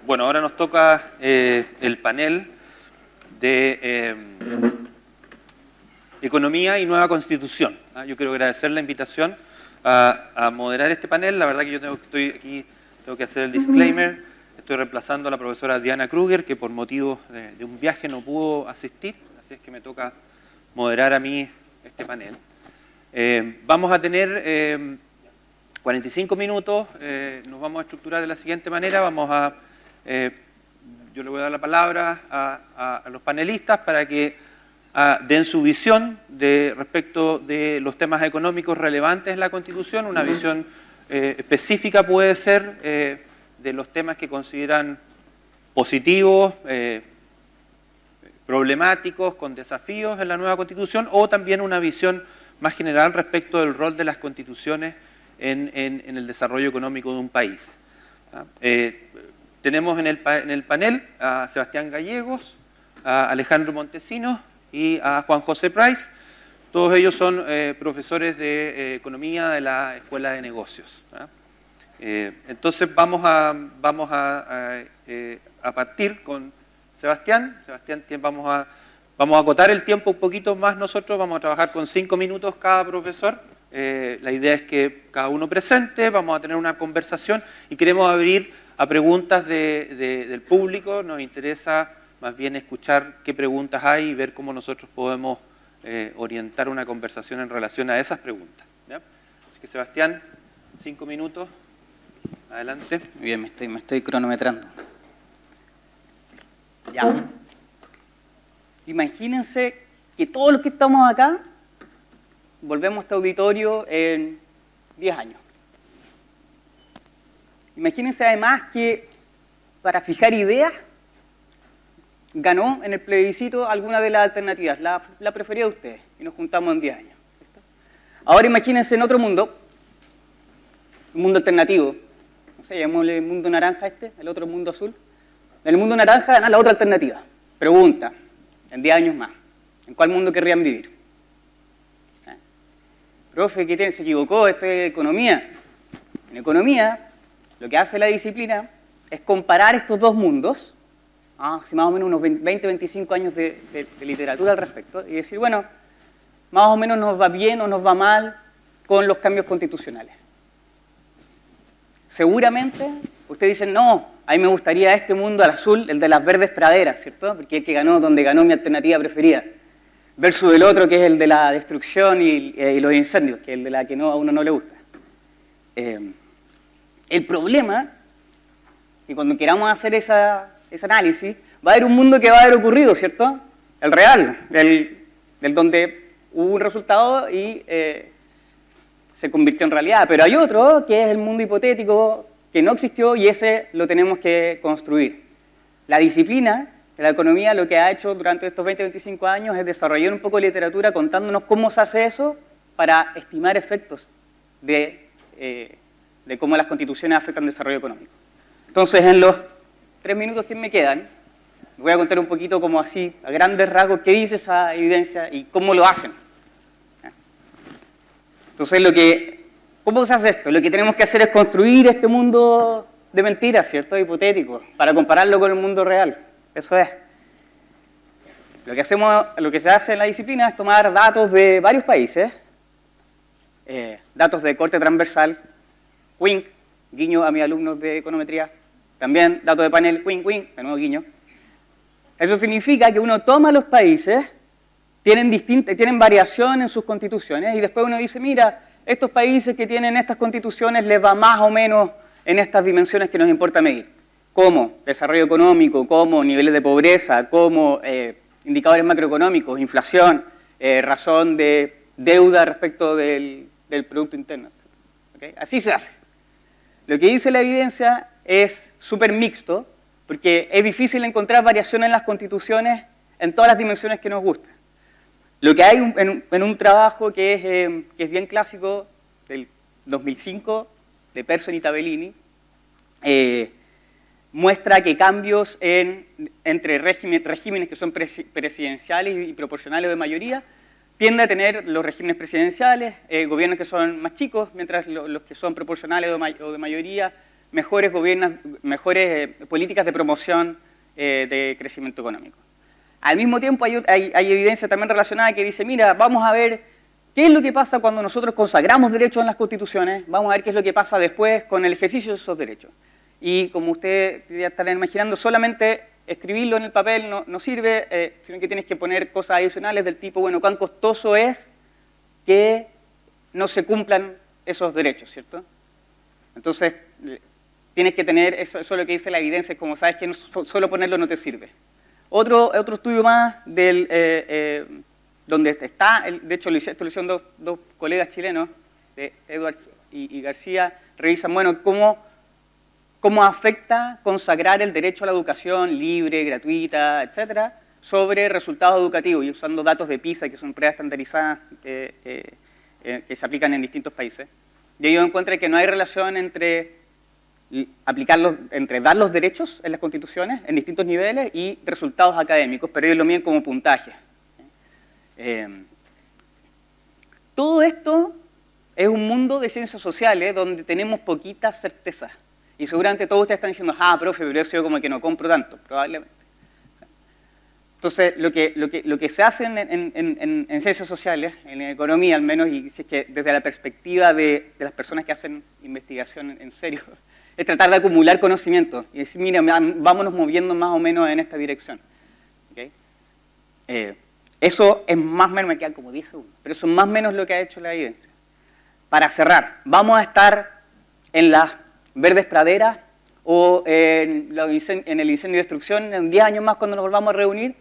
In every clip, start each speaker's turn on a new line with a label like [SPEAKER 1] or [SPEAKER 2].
[SPEAKER 1] Bueno, ahora nos toca el panel de Economía y Nueva Constitución. Yo quiero agradecer la invitación a moderar este panel. La verdad que yo tengo que hacer el disclaimer. Estoy reemplazando a la profesora Diana Kruger, que por motivos de un viaje no pudo asistir, así es que me toca moderar a mí este panel. Vamos a tener 45 minutos, nos vamos a estructurar de la siguiente manera. Yo le voy a dar la palabra a los panelistas para que den su visión respecto de los temas económicos relevantes en la Constitución. Una visión específica puede ser de los temas que consideran positivos, problemáticos, con desafíos en la nueva Constitución, o también una visión más general respecto del rol de las constituciones en el desarrollo económico de un país. Tenemos en el panel a Sebastián Gallegos, a Alejandro Montesinos y a Juan José Price. Todos ellos son profesores de Economía de la Escuela de Negocios. Entonces vamos a partir con Sebastián. Vamos a acotar el tiempo un poquito más nosotros, vamos a trabajar con 5 minutos cada profesor. La idea es que cada uno presente, vamos a tener una conversación y queremos abrir a preguntas del público. Nos interesa más bien escuchar qué preguntas hay y ver cómo nosotros podemos orientar una conversación en relación a esas preguntas. ¿Ya? Así que Sebastián, 5 minutos. Adelante.
[SPEAKER 2] Bien, me estoy cronometrando. Ya. Imagínense que todos los que estamos acá volvemos a este auditorio en 10 años. Imagínense además que para fijar ideas ganó en el plebiscito alguna de las alternativas, la preferida de ustedes, y nos juntamos en 10 años. ¿Listo? Ahora imagínense en otro mundo, un mundo alternativo. No sé, llamémosle el mundo naranja el otro mundo azul. En el mundo naranja gana la otra alternativa. Pregunta, en 10 años más, ¿en cuál mundo querrían vivir? Profe, ¿qué se equivocó? Esto es economía. En economía, lo que hace la disciplina es comparar estos dos mundos, hace más o menos unos 20, 25 años de literatura al respecto, y decir, bueno, más o menos nos va bien o nos va mal con los cambios constitucionales. Seguramente, ustedes dicen, no, a mí me gustaría este mundo al azul, el de las verdes praderas, ¿cierto? Porque es el que ganó, donde ganó mi alternativa preferida. Versus el otro, que es el de la destrucción y los incendios, que es el de la que a uno no le gusta. El problema es que cuando queramos hacer ese análisis, va a haber un mundo que va a haber ocurrido, ¿cierto? El real, el donde hubo un resultado y se convirtió en realidad. Pero hay otro, que es el mundo hipotético, que no existió y ese lo tenemos que construir. La disciplina de la economía lo que ha hecho durante estos 20, 25 años es desarrollar un poco de literatura contándonos cómo se hace eso para estimar efectos de cómo las constituciones afectan el desarrollo económico. Entonces, en los 3 minutos que me quedan, voy a contar un poquito como así, a grandes rasgos, qué dice esa evidencia y cómo lo hacen. Entonces, ¿cómo se hace esto? Lo que tenemos que hacer es construir este mundo de mentiras, ¿cierto? Hipotético, para compararlo con el mundo real. Eso es. Lo que se hace en la disciplina es tomar datos de varios países, datos de corte transversal, wink, guiño a mis alumnos de econometría, también datos de panel, wink, wink, de nuevo guiño. Eso significa que uno toma los países, tienen variación en sus constituciones, y después uno dice, mira, estos países que tienen estas constituciones les va más o menos en estas dimensiones que nos importa medir. Como desarrollo económico, como niveles de pobreza, como indicadores macroeconómicos, inflación, razón de deuda respecto del Producto Interno. ¿Okay? Así se hace. Lo que dice la evidencia es súper mixto, porque es difícil encontrar variación en las constituciones en todas las dimensiones que nos gustan. Lo que hay en un trabajo que es bien clásico, del 2005, de Persson y Tabellini, muestra que cambios entre regímenes que son presidenciales y proporcionales de mayoría tiende a tener los regímenes presidenciales, gobiernos que son más chicos, mientras los que son proporcionales o de mayoría mejores políticas de promoción de crecimiento económico. Al mismo tiempo hay evidencia también relacionada que dice, mira, vamos a ver qué es lo que pasa cuando nosotros consagramos derechos en las constituciones, vamos a ver qué es lo que pasa después con el ejercicio de esos derechos. Y como ustedes ya estarán imaginando, solamente escribirlo en el papel no sirve, sino que tienes que poner cosas adicionales del tipo, bueno, cuán costoso es que no se cumplan esos derechos, ¿cierto? Entonces, tienes que tener, eso es lo que dice la evidencia, es como sabes que solo ponerlo no te sirve. Otro estudio más donde está, de hecho esto lo hicieron dos colegas chilenos, Edwards y García, revisan, bueno, cómo afecta consagrar el derecho a la educación libre, gratuita, etcétera, sobre resultados educativos y usando datos de PISA, que son pruebas estandarizadas que se aplican en distintos países. Y ellos encuentran que no hay relación entre dar los derechos en las constituciones en distintos niveles y resultados académicos, pero ellos lo miden como puntaje. Todo esto es un mundo de ciencias sociales donde tenemos poquitas certezas. Y seguramente todos ustedes están diciendo, profe, pero eso yo como que no compro tanto, probablemente. Entonces, lo que se hace en ciencias sociales, en economía al menos, y si es que desde la perspectiva de las personas que hacen investigación en serio, es tratar de acumular conocimiento y decir, mira, vámonos moviendo más o menos en esta dirección. ¿Okay? Eso es más o menos, me quedan como 10 segundos, pero eso es más o menos lo que ha hecho la evidencia. Para cerrar, vamos a estar en las verdes praderas o en el incendio y destrucción en 10 años más cuando nos volvamos a reunir.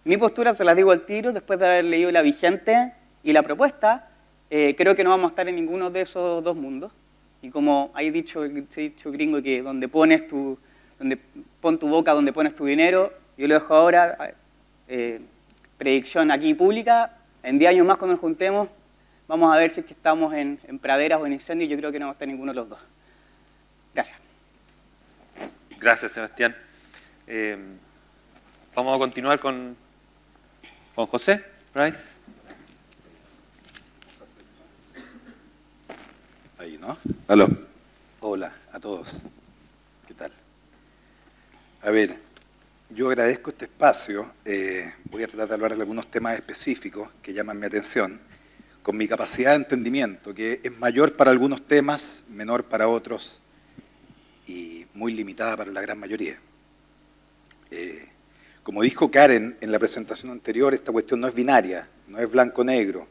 [SPEAKER 2] Mi postura, se las digo al tiro, después de haber leído la vigente y la propuesta, creo que no vamos a estar en ninguno de esos dos mundos. Y como hay dicho gringo que pon tu boca donde pones tu dinero, yo lo dejo ahora, predicción aquí pública, en 10 años más cuando nos juntemos, vamos a ver si es que estamos en praderas o en incendios, yo creo que no vamos a estar en ninguno de los dos. Gracias.
[SPEAKER 1] Gracias, Sebastián. Vamos a continuar con José Price.
[SPEAKER 3] Ahí, ¿no? Aló. Hola a todos. ¿Qué tal? A ver, yo agradezco este espacio. Voy a tratar de hablar de algunos temas específicos que llaman mi atención, con mi capacidad de entendimiento, que es mayor para algunos temas, menor para otros y muy limitada para la gran mayoría. Como dijo Karen en la presentación anterior, esta cuestión no es binaria, no es blanco-negro,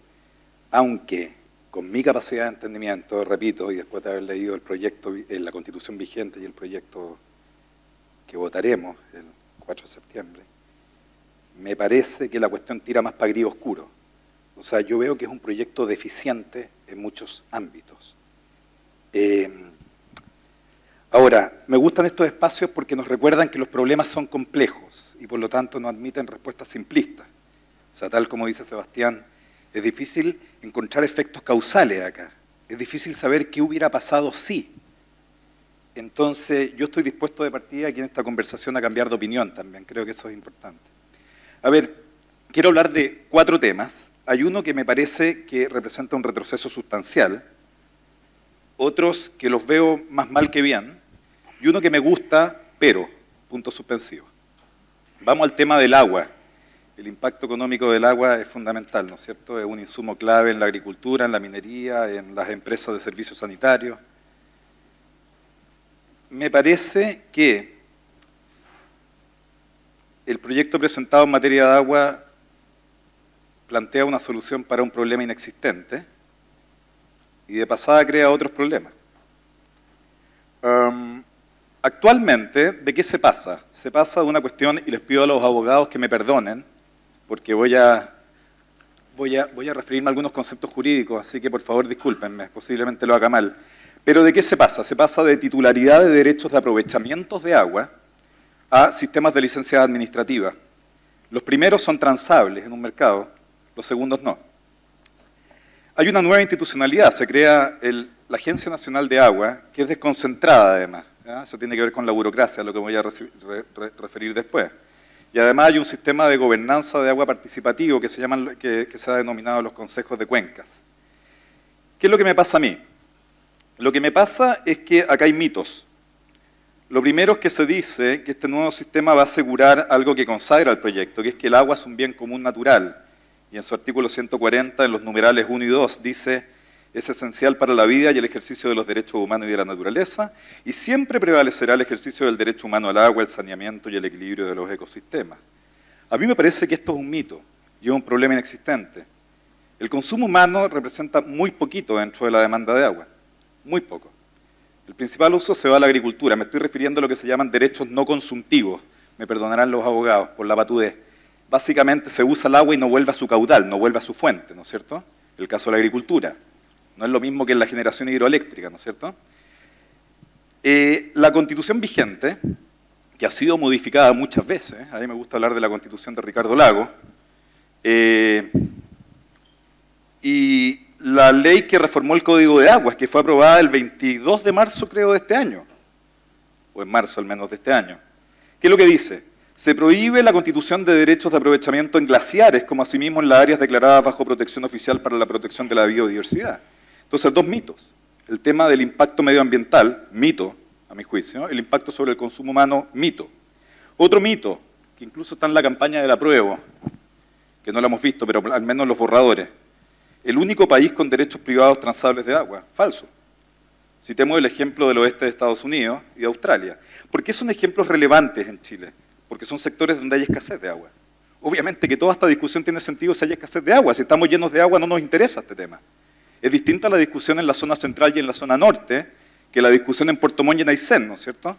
[SPEAKER 3] aunque con mi capacidad de entendimiento, repito, y después de haber leído el proyecto, la Constitución vigente y el proyecto que votaremos el 4 de septiembre, me parece que la cuestión tira más para gris oscuro. O sea, yo veo que es un proyecto deficiente en muchos ámbitos. Ahora, me gustan estos espacios porque nos recuerdan que los problemas son complejos y por lo tanto no admiten respuestas simplistas. O sea, tal como dice Sebastián, es difícil encontrar efectos causales acá. Es difícil saber qué hubiera pasado si. Entonces, yo estoy dispuesto de partida aquí en esta conversación a cambiar de opinión también. Creo que eso es importante. A ver, quiero hablar de 4 temas. Hay uno que me parece que representa un retroceso sustancial, otros que los veo más mal que bien, y uno que me gusta, pero, punto suspensivo. Vamos al tema del agua. El impacto económico del agua es fundamental, ¿no es cierto? Es un insumo clave en la agricultura, en la minería, en las empresas de servicios sanitarios. Me parece que el proyecto presentado en materia de agua plantea una solución para un problema inexistente y de pasada crea otros problemas. Actualmente, ¿de qué se pasa? Se pasa de una cuestión, y les pido a los abogados que me perdonen, porque voy a referirme a algunos conceptos jurídicos, así que por favor discúlpenme, posiblemente lo haga mal. Pero ¿de qué se pasa? Se pasa de titularidad de derechos de aprovechamientos de agua a sistemas de licencia administrativa. Los primeros son transables en un mercado, los segundos no. Hay una nueva institucionalidad, se crea la Agencia Nacional de Agua, que es desconcentrada además. ¿Ya? Eso tiene que ver con la burocracia, a lo que voy a referir después. Y además hay un sistema de gobernanza de agua participativo que se ha denominado los consejos de cuencas. ¿Qué es lo que me pasa a mí? Lo que me pasa es que acá hay mitos. Lo primero es que se dice que este nuevo sistema va a asegurar algo que consagra el proyecto, que es que el agua es un bien común natural. Y en su artículo 140, en los numerales 1 y 2, dice: es esencial para la vida y el ejercicio de los derechos humanos y de la naturaleza, y siempre prevalecerá el ejercicio del derecho humano al agua, el saneamiento y el equilibrio de los ecosistemas. A mí me parece que esto es un mito y es un problema inexistente. El consumo humano representa muy poquito dentro de la demanda de agua, muy poco. El principal uso se va a la agricultura. Me estoy refiriendo a lo que se llaman derechos no consumtivos. Me perdonarán los abogados por la patudez. Básicamente se usa el agua y no vuelve a su caudal, no vuelve a su fuente, ¿no es cierto? El caso de la agricultura. No es lo mismo que en la generación hidroeléctrica, ¿no es cierto? La Constitución vigente, que ha sido modificada muchas veces, a mí me gusta hablar de la Constitución de Ricardo Lagos, y la ley que reformó el Código de Aguas, que fue aprobada el 22 de marzo, creo, de este año, o en marzo al menos de este año. ¿Qué es lo que dice? Se prohíbe la constitución de derechos de aprovechamiento en glaciares, como asimismo en las áreas declaradas bajo protección oficial para la protección de la biodiversidad. Entonces, dos mitos. El tema del impacto medioambiental, mito, a mi juicio. El impacto sobre el consumo humano, mito. Otro mito, que incluso está en la campaña del apruebo, que no lo hemos visto, pero al menos los borradores. El único país con derechos privados transables de agua. Falso. Citemos el ejemplo del oeste de Estados Unidos y de Australia. ¿Por qué son ejemplos relevantes en Chile? Porque son sectores donde hay escasez de agua. Obviamente que toda esta discusión tiene sentido si hay escasez de agua. Si estamos llenos de agua no nos interesa este tema. Es distinta la discusión en la zona central y en la zona norte que la discusión en Puerto Montt y en Aysén, ¿no es cierto?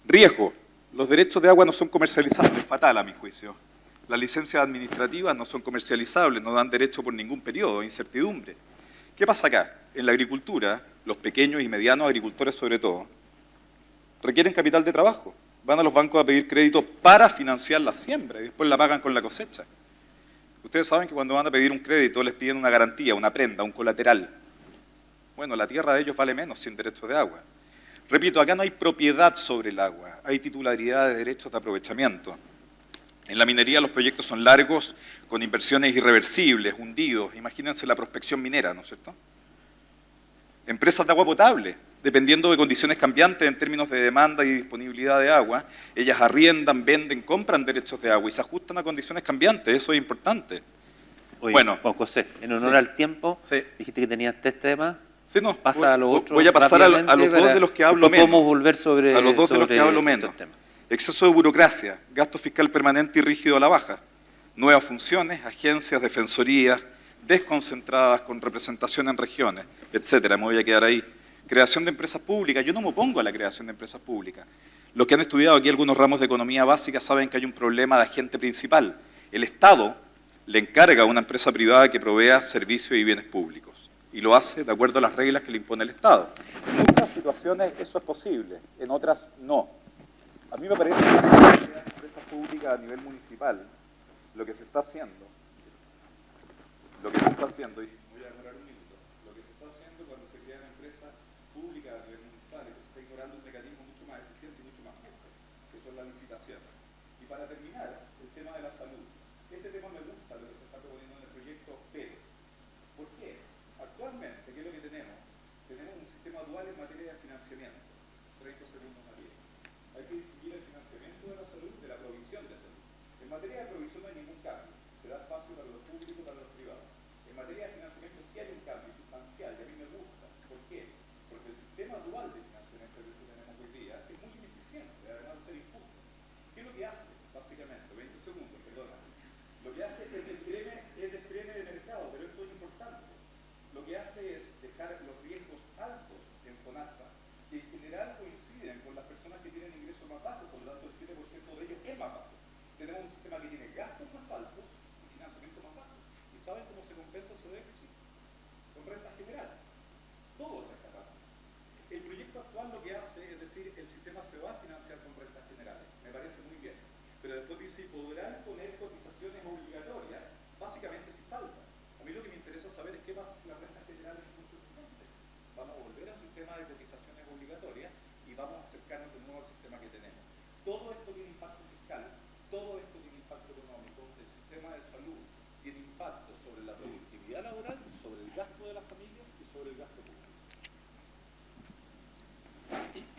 [SPEAKER 3] Riesgo. Los derechos de agua no son comercializables. Fatal, a mi juicio. Las licencias administrativas no son comercializables, no dan derecho por ningún periodo, incertidumbre. ¿Qué pasa acá? En la agricultura, los pequeños y medianos agricultores sobre todo, requieren capital de trabajo. Van a los bancos a pedir crédito para financiar la siembra y después la pagan con la cosecha. Ustedes saben que cuando van a pedir un crédito les piden una garantía, una prenda, un colateral. Bueno, la tierra de ellos vale menos sin derechos de agua. Repito, acá no hay propiedad sobre el agua, hay titularidad de derechos de aprovechamiento. En la minería los proyectos son largos, con inversiones irreversibles, hundidos. Imagínense la prospección minera, ¿no es cierto? Empresas de agua potable, dependiendo de condiciones cambiantes en términos de demanda y disponibilidad de agua, ellas arriendan, venden, compran derechos de agua y se ajustan a condiciones cambiantes, eso es importante.
[SPEAKER 1] Oye,
[SPEAKER 3] bueno,
[SPEAKER 1] Juan José, en honor
[SPEAKER 3] sí,
[SPEAKER 1] al tiempo,
[SPEAKER 3] sí,
[SPEAKER 1] dijiste que tenías tres temas.
[SPEAKER 3] Sí, no,
[SPEAKER 1] Pasa a los otros.
[SPEAKER 3] voy a pasar a los dos de los que hablo menos.
[SPEAKER 1] Podemos volver sobre
[SPEAKER 3] a los dos de los que hablo menos.
[SPEAKER 1] temas.
[SPEAKER 3] Exceso de burocracia, gasto fiscal permanente y rígido a la baja, nuevas funciones, agencias, defensorías, desconcentradas con representación en regiones, etcétera. Me voy a quedar ahí. Creación de empresas públicas. Yo no me opongo a la creación de empresas públicas. Los que han estudiado aquí algunos ramos de economía básica saben que hay un problema de agente principal. El Estado le encarga a una empresa privada que provea servicios y bienes públicos. Y lo hace de acuerdo a las reglas que le impone el Estado. En muchas situaciones eso es posible, en otras no. A mí me parece que en las empresas públicas a nivel municipal, lo que se está haciendo, y voy a demorar un minuto, lo que se está haciendo cuando se crean empresas públicas a nivel municipal es que se está ignorando un mecanismo mucho más eficiente y mucho más justo, que son las licitaciones. Y para terminar, el tema de la salud. Este tema me gusta lo que se está proponiendo en el proyecto, pero ¿por qué? Actualmente, ¿qué es lo que tenemos? Tenemos un sistema dual en materia de financiamiento. 30 segundos más bien. Hay que distinguir el financiamiento de la salud de la provisión de salud. En materia de provisión no hay ningún cambio. Se da espacio para los públicos y para los privados. En materia de financiamiento sí hay un cambio sustancial y a mí me gusta. ¿Por qué? Porque el sistema dual de financiamiento que tenemos hoy día es muy ineficiente, además de ser injusto. ¿Qué es lo que hace, básicamente? 20 segundos, perdona. Lo que hace es despreme de mercado, pero esto es importante. Lo que hace es dejar los riesgos altos en FONASA, que en general coinciden con las personas que tienen ingresos más bajos, por lo tanto el 7% de ellos es más bajo. Tenemos un sistema que tiene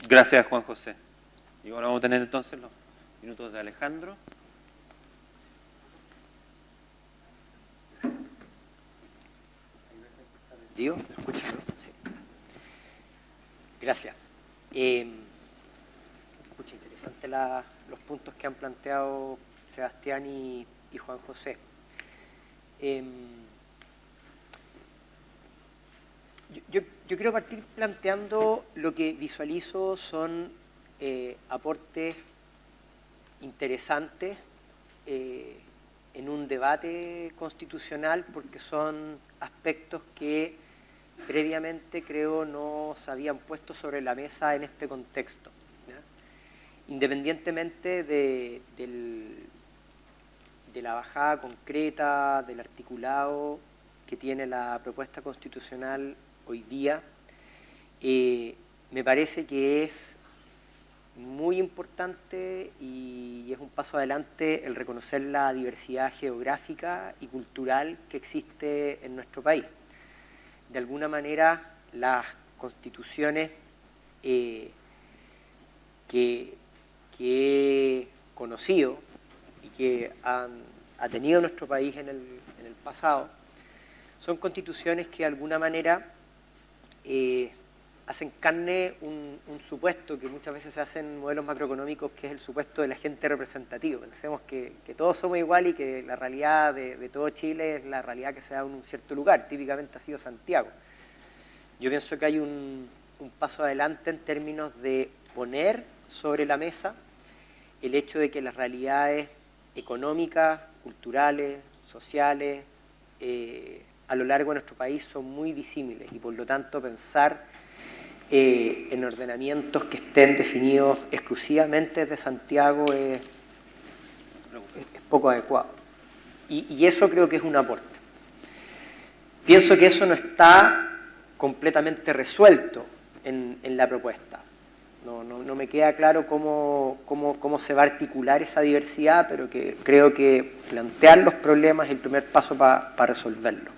[SPEAKER 1] Gracias, Juan José. Y ahora vamos a tener entonces los minutos de Alejandro.
[SPEAKER 4] ¿Digo? ¿Me escuchan? Sí. Gracias. Escucha, interesante los puntos que han planteado Sebastián y Juan José. Yo quiero partir planteando lo que visualizo son aportes interesantes en un debate constitucional, porque son aspectos que previamente creo no se habían puesto sobre la mesa en este contexto, ¿ya? Independientemente de la bajada concreta, del articulado que tiene la propuesta constitucional hoy día, me parece que es muy importante y es un paso adelante el reconocer la diversidad geográfica y cultural que existe en nuestro país. De alguna manera, las constituciones que he conocido y que ha tenido nuestro país en el pasado, son constituciones que de alguna manera hacen carne un supuesto que muchas veces se hace en modelos macroeconómicos, que es el supuesto del agente representativo. Pensemos que todos somos iguales y que la realidad de todo Chile es la realidad que se da en un cierto lugar, típicamente ha sido Santiago. Yo pienso que hay un paso adelante en términos de poner sobre la mesa el hecho de que las realidades económicas, culturales, sociales, a lo largo de nuestro país son muy disímiles y por lo tanto pensar en ordenamientos que estén definidos exclusivamente desde Santiago es poco adecuado. Y eso creo que es un aporte. Pienso que eso no está completamente resuelto en la propuesta. No me queda claro cómo se va a articular esa diversidad, pero que creo que plantear los problemas es el primer paso para resolverlo.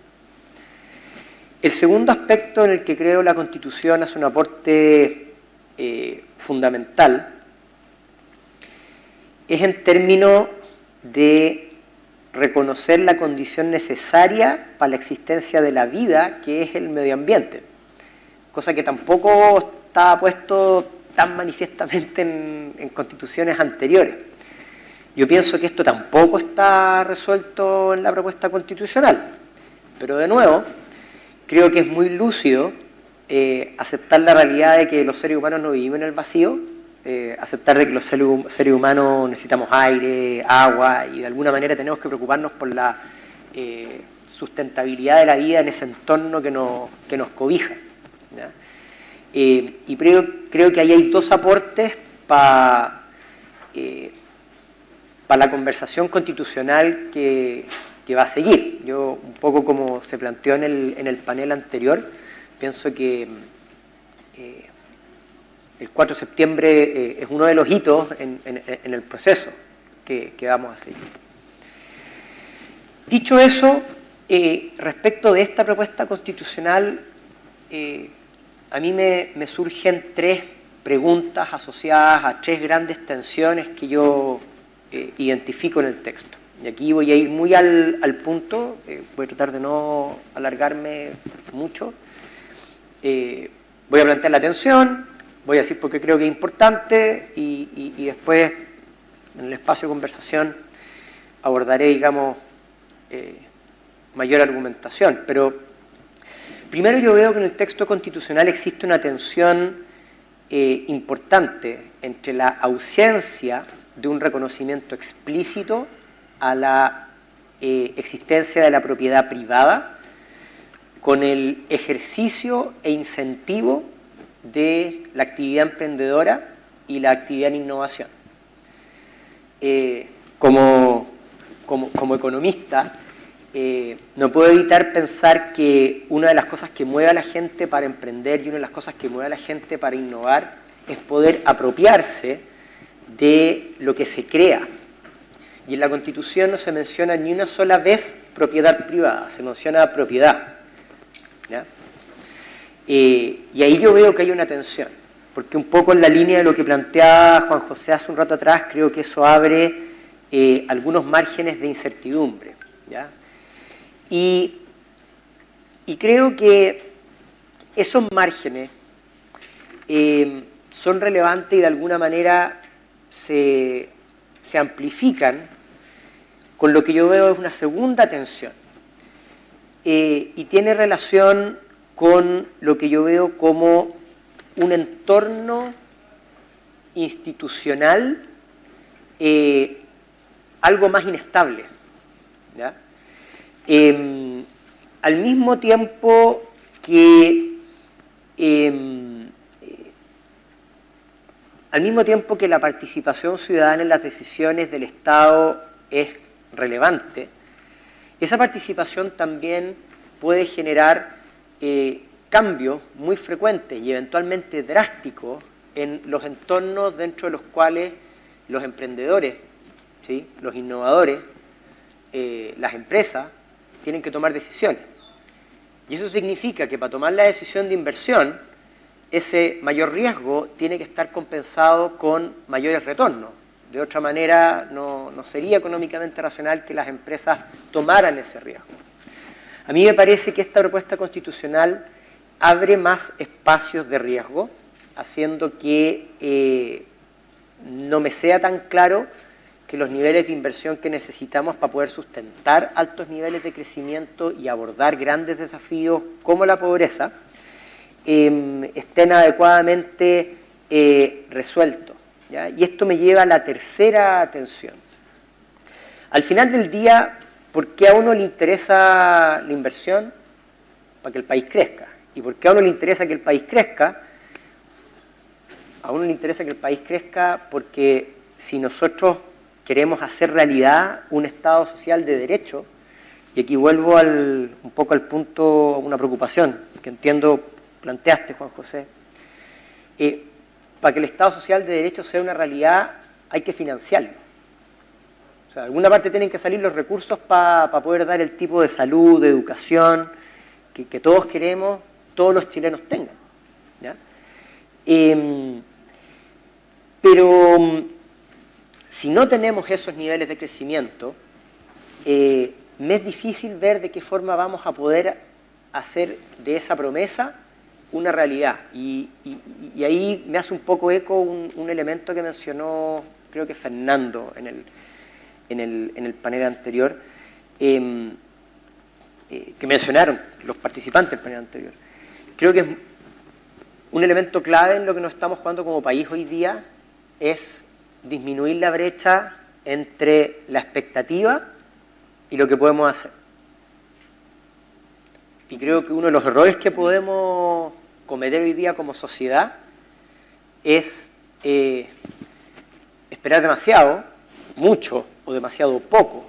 [SPEAKER 4] El segundo aspecto en el que creo la Constitución hace un aporte fundamental es en términos de reconocer la condición necesaria para la existencia de la vida, que es el medio ambiente, cosa que tampoco estaba puesto tan manifiestamente en constituciones anteriores. Yo pienso que esto tampoco está resuelto en la propuesta constitucional, pero de nuevo, creo que es muy lúcido aceptar la realidad de que los seres humanos no vivimos en el vacío, aceptar de que los seres humanos necesitamos aire, agua, y de alguna manera tenemos que preocuparnos por la sustentabilidad de la vida en ese entorno que nos cobija, ¿ya? Y creo que ahí hay dos aportes para la conversación constitucional que va a seguir. Yo, un poco como se planteó en el panel anterior, pienso que el 4 de septiembre es uno de los hitos en el proceso que vamos a seguir. Dicho eso, respecto de esta propuesta constitucional, a mí me surgen tres preguntas asociadas a tres grandes tensiones que yo identifico en el texto. Y aquí voy a ir muy al punto, voy a tratar de no alargarme mucho. Voy a plantear la tensión, voy a decir por qué creo que es importante y después, en el espacio de conversación, abordaré, digamos, mayor argumentación. Pero primero yo veo que en el texto constitucional existe una tensión importante entre la ausencia de un reconocimiento explícito a la existencia de la propiedad privada con el ejercicio e incentivo de la actividad emprendedora y la actividad en innovación. Como economista, no puedo evitar pensar que una de las cosas que mueve a la gente para emprender y una de las cosas que mueve a la gente para innovar es poder apropiarse de lo que se crea. Y en la Constitución no se menciona ni una sola vez propiedad privada, se menciona propiedad, ¿ya? Y ahí yo veo que hay una tensión. porque un poco en la línea de lo que planteaba Juan José hace un rato atrás, creo que eso abre algunos márgenes de incertidumbre, ¿ya? Y creo que esos márgenes son relevantes y de alguna manera se amplifican con lo que yo veo es una segunda tensión. Y tiene relación con lo que yo veo como un entorno institucional algo más inestable, ¿ya? Al mismo tiempo que la participación ciudadana en las decisiones del Estado es relevante, esa participación también puede generar cambios muy frecuentes y eventualmente drásticos en los entornos dentro de los cuales los emprendedores, ¿sí?, los innovadores, las empresas, tienen que tomar decisiones. Y eso significa que para tomar la decisión de inversión, ese mayor riesgo tiene que estar compensado con mayores retornos. De otra manera, no sería económicamente racional que las empresas tomaran ese riesgo. A mí me parece que esta propuesta constitucional abre más espacios de riesgo, haciendo que no me sea tan claro que los niveles de inversión que necesitamos para poder sustentar altos niveles de crecimiento y abordar grandes desafíos como la pobreza estén adecuadamente resueltos, ¿ya? Y esto me lleva a la tercera tensión. Al final del día, ¿por qué a uno le interesa la inversión? Para que el país crezca. ¿Y por qué a uno le interesa que el país crezca? A uno le interesa que el país crezca porque si nosotros queremos hacer realidad un Estado social de derecho, y aquí vuelvo un poco al punto, una preocupación que entiendo planteaste, Juan José, para que el Estado social de derecho sea una realidad hay que financiarlo. O sea, de alguna parte tienen que salir los recursos para poder dar el tipo de salud, de educación que todos queremos, todos los chilenos tengan, ¿ya? Pero si no tenemos esos niveles de crecimiento, me es difícil ver de qué forma vamos a poder hacer de esa promesa una realidad. Y ahí me hace un poco eco un elemento que mencionó, creo que Fernando, en el panel anterior, que mencionaron los participantes del panel anterior. Creo que es un elemento clave en lo que nos estamos jugando como país hoy día, es disminuir la brecha entre la expectativa y lo que podemos hacer. Y creo que uno de los errores que podemos cometer hoy día como sociedad es esperar demasiado, mucho o demasiado poco.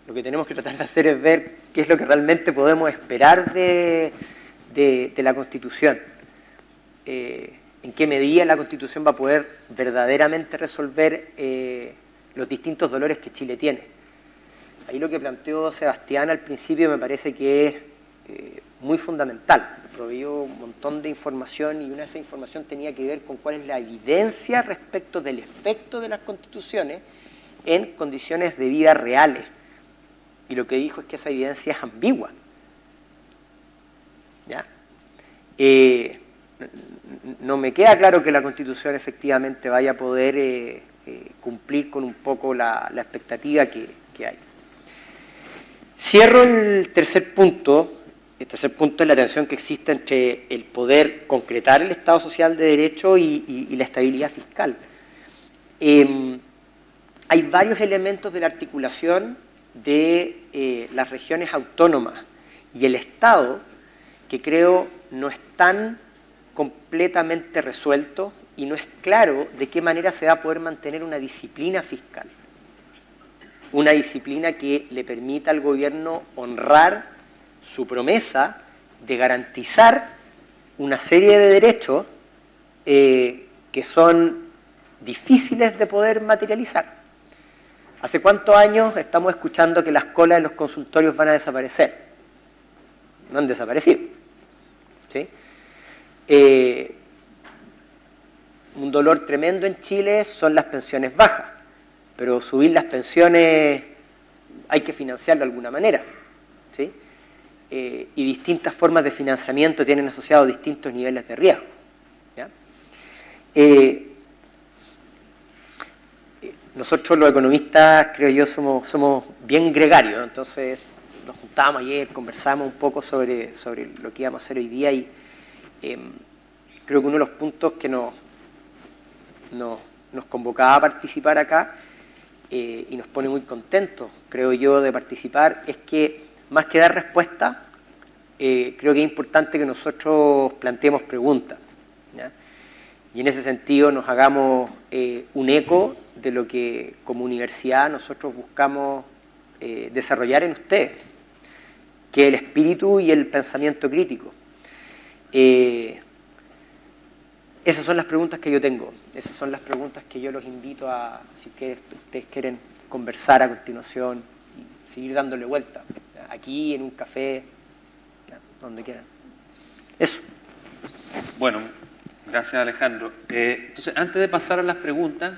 [SPEAKER 4] Lo que tenemos que tratar de hacer es ver qué es lo que realmente podemos esperar de la Constitución. En qué medida la Constitución va a poder verdaderamente resolver los distintos dolores que Chile tiene. Ahí lo que planteó Sebastián al principio me parece que es muy fundamental. Proveyó un montón de información y una de esas información tenía que ver con cuál es la evidencia respecto del efecto de las constituciones en condiciones de vida reales. Y lo que dijo es que esa evidencia es ambigua, ¿ya? No me queda claro que la Constitución efectivamente vaya a poder cumplir con un poco la expectativa que hay. Cierro el tercer punto. El tercer punto es la tensión que existe entre el poder concretar el Estado social de derecho y la estabilidad fiscal. Hay varios elementos de la articulación de las regiones autónomas y el Estado que creo no están completamente resueltos y no es claro de qué manera se va a poder mantener una disciplina fiscal. Una disciplina que le permita al gobierno honrar su promesa de garantizar una serie de derechos que son difíciles de poder materializar. ¿Hace cuántos años estamos escuchando que las colas de los consultorios van a desaparecer? No han desaparecido, ¿sí? un dolor tremendo en Chile son las pensiones bajas, pero subir las pensiones hay que financiarlo de alguna manera, ¿sí? Y distintas formas de financiamiento tienen asociados distintos niveles de riesgo, ¿ya? Nosotros los economistas, creo yo, somos bien gregarios, entonces nos juntamos ayer, conversamos un poco sobre lo que íbamos a hacer hoy día y creo que uno de los puntos que nos convocaba a participar acá y nos pone muy contentos, creo yo, de participar, es que más que dar respuestas, creo que es importante que nosotros planteemos preguntas, ¿ya? Y en ese sentido nos hagamos un eco de lo que como universidad nosotros buscamos desarrollar en ustedes, que es el espíritu y el pensamiento crítico. Esas son las preguntas que yo tengo, esas son las preguntas que yo los invito a, si ustedes quieren conversar a continuación y seguir dándole vuelta, aquí, en un café, donde quieran. Eso.
[SPEAKER 1] Bueno, gracias Alejandro. Entonces, antes de pasar a las preguntas,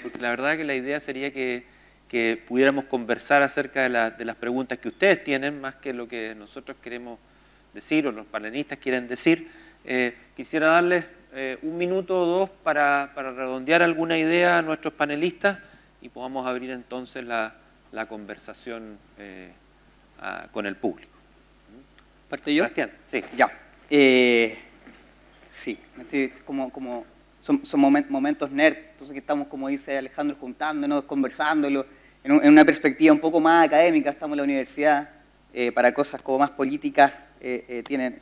[SPEAKER 1] porque la verdad que la idea sería que pudiéramos conversar acerca de las preguntas que ustedes tienen, más que lo que nosotros queremos decir o los panelistas quieren decir, quisiera darles un minuto o dos para redondear alguna idea a nuestros panelistas y podamos abrir entonces la conversación con el público.
[SPEAKER 2] ¿Parto yo?
[SPEAKER 1] Sebastián, sí.
[SPEAKER 2] Ya. Sí, estoy son momentos nerd, entonces que estamos, como dice Alejandro, juntándonos, conversándolo, en una perspectiva un poco más académica, estamos en la universidad, para cosas como más políticas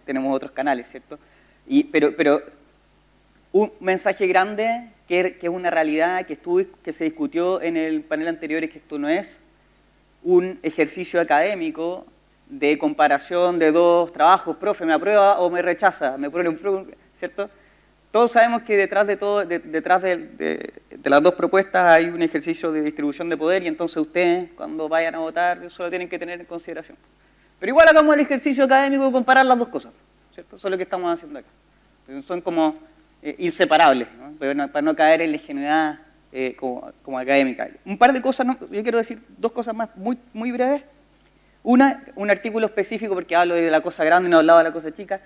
[SPEAKER 2] tenemos otros canales, ¿cierto? Pero un mensaje grande que es una realidad que se discutió en el panel anterior es que esto no es un ejercicio académico de comparación de dos trabajos, profe, ¿me aprueba o me rechaza? ¿Me pone un prueba? ¿Cierto? Todos sabemos que detrás de las dos propuestas hay un ejercicio de distribución de poder y entonces ustedes, cuando vayan a votar, eso lo tienen que tener en consideración. Pero igual hagamos el ejercicio académico de comparar las dos cosas, ¿cierto? Eso es lo que estamos haciendo acá. Son como inseparables, ¿no? Para no caer en la ingenuidad como académica. Un par de cosas, yo quiero decir dos cosas más muy, muy breves. Una, un artículo específico, porque hablo de la cosa grande y no hablaba de la cosa chica.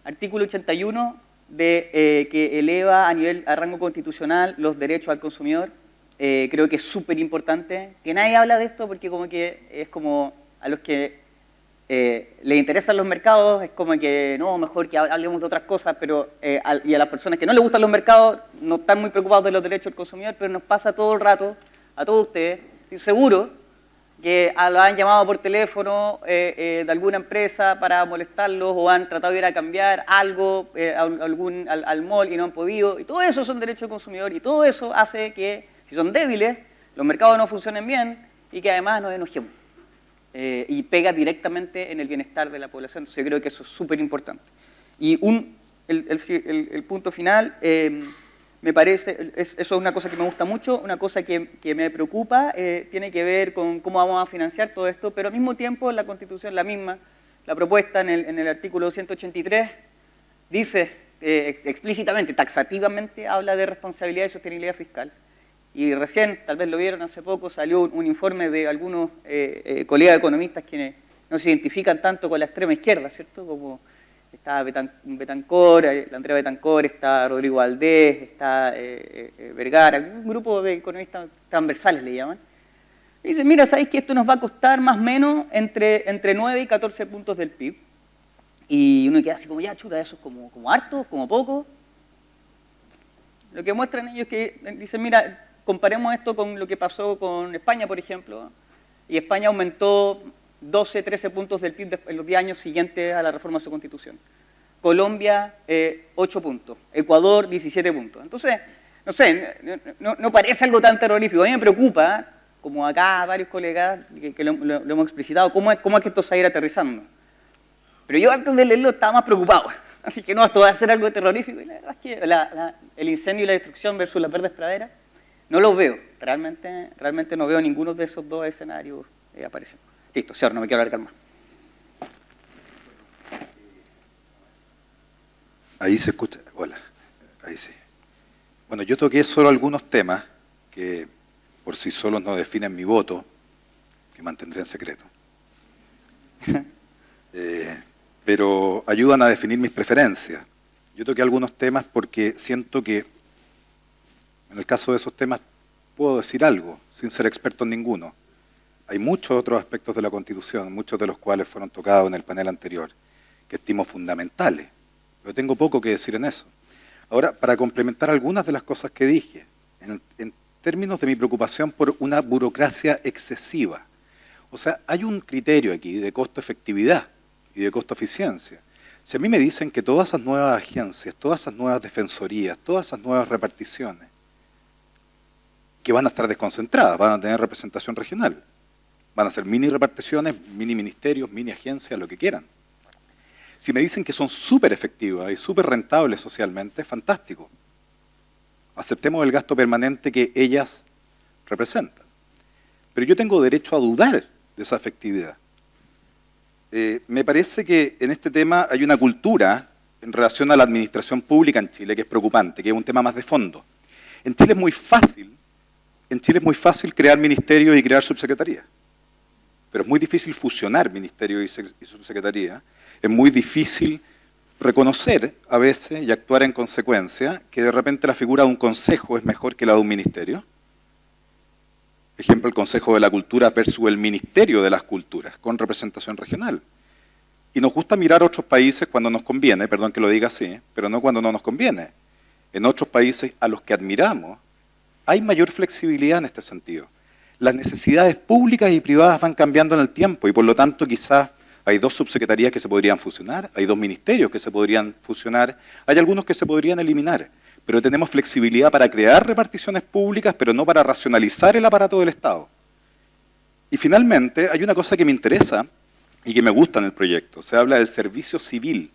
[SPEAKER 2] Artículo 81, que eleva a rango constitucional los derechos al consumidor. Creo que es súper importante. Que nadie habla de esto porque como que es como a los que les interesan los mercados, es como que no, mejor que hablemos de otras cosas, pero y a las personas que no les gustan los mercados no están muy preocupados de los derechos del consumidor, pero nos pasa todo el rato, a todos ustedes, estoy seguro que lo han llamado por teléfono de alguna empresa para molestarlos o han tratado de ir a cambiar algo al mall y no han podido. Y todo eso son derechos del consumidor y todo eso hace que, si son débiles, los mercados no funcionen bien y que además nos enojemos. Y pega directamente en el bienestar de la población. Entonces yo creo que eso es súper importante. Y el punto final, me parece, eso es una cosa que me gusta mucho, una cosa que me preocupa, tiene que ver con cómo vamos a financiar todo esto, pero al mismo tiempo la Constitución, la misma, la propuesta en el artículo 283, dice explícitamente, taxativamente, habla de responsabilidad y sostenibilidad fiscal. Y recién, tal vez lo vieron hace poco, salió un informe de algunos colegas economistas que no se identifican tanto con la extrema izquierda, ¿cierto? Como está Betancor, Andrea Betancor, está Rodrigo Valdés, está Vergara, un grupo de economistas transversales le llaman. Y dicen, mira, ¿sabéis que esto nos va a costar más o menos entre 9 y 14 puntos del PIB? Y uno queda así como, ya, chuta, eso es como harto, como poco. Lo que muestran ellos es que dicen, mira, comparemos esto con lo que pasó con España, por ejemplo, y España aumentó 12, 13 puntos del PIB en los 10 años siguientes a la reforma de su constitución. Colombia, 8 puntos. Ecuador, 17 puntos. Entonces, no sé, no parece algo tan terrorífico. A mí me preocupa, como acá varios colegas que lo hemos explicitado, cómo es que esto se va a ir aterrizando. Pero yo antes de leerlo estaba más preocupado. Así que no, esto va a ser algo terrorífico. Y la verdad es que el incendio y la destrucción versus las verdes praderas, no los veo. Realmente no veo ninguno de esos dos escenarios apareciendo. Listo, señor, no me quiero alargar más.
[SPEAKER 3] Ahí se escucha. Hola. Ahí sí. Bueno, yo toqué solo algunos temas que por sí solos no definen mi voto, que mantendré en secreto. Pero ayudan a definir mis preferencias. Yo toqué algunos temas porque siento que, en el caso de esos temas, puedo decir algo, sin ser experto en ninguno. Hay muchos otros aspectos de la Constitución, muchos de los cuales fueron tocados en el panel anterior, que estimo fundamentales, pero tengo poco que decir en eso. Ahora, para complementar algunas de las cosas que dije, en términos de mi preocupación por una burocracia excesiva, o sea, hay un criterio aquí de costo-efectividad y de costo-eficiencia. Si a mí me dicen que todas esas nuevas agencias, todas esas nuevas defensorías, todas esas nuevas reparticiones, que van a estar desconcentradas, van a tener representación regional, van a ser mini reparticiones, mini ministerios, mini agencias, lo que quieran. Si me dicen que son súper efectivas y súper rentables socialmente, fantástico. Aceptemos el gasto permanente que ellas representan. Pero yo tengo derecho a dudar de esa efectividad. Me parece que en este tema hay una cultura en relación a la administración pública en Chile que es preocupante, que es un tema más de fondo. En Chile es muy fácil crear ministerios y crear subsecretarías. Pero es muy difícil fusionar ministerios y subsecretarías. Es muy difícil reconocer a veces y actuar en consecuencia que de repente la figura de un consejo es mejor que la de un ministerio. Ejemplo, el Consejo de la Cultura versus el Ministerio de las Culturas, con representación regional. Y nos gusta mirar a otros países cuando nos conviene, perdón que lo diga así, pero no cuando no nos conviene. En otros países a los que admiramos, hay mayor flexibilidad en este sentido. Las necesidades públicas y privadas van cambiando en el tiempo y por lo tanto quizás hay 2 subsecretarías que se podrían fusionar, hay 2 ministerios que se podrían fusionar, hay algunos que se podrían eliminar, pero tenemos flexibilidad para crear reparticiones públicas, pero no para racionalizar el aparato del Estado. Y finalmente, hay una cosa que me interesa y que me gusta en el proyecto. Se habla del servicio civil.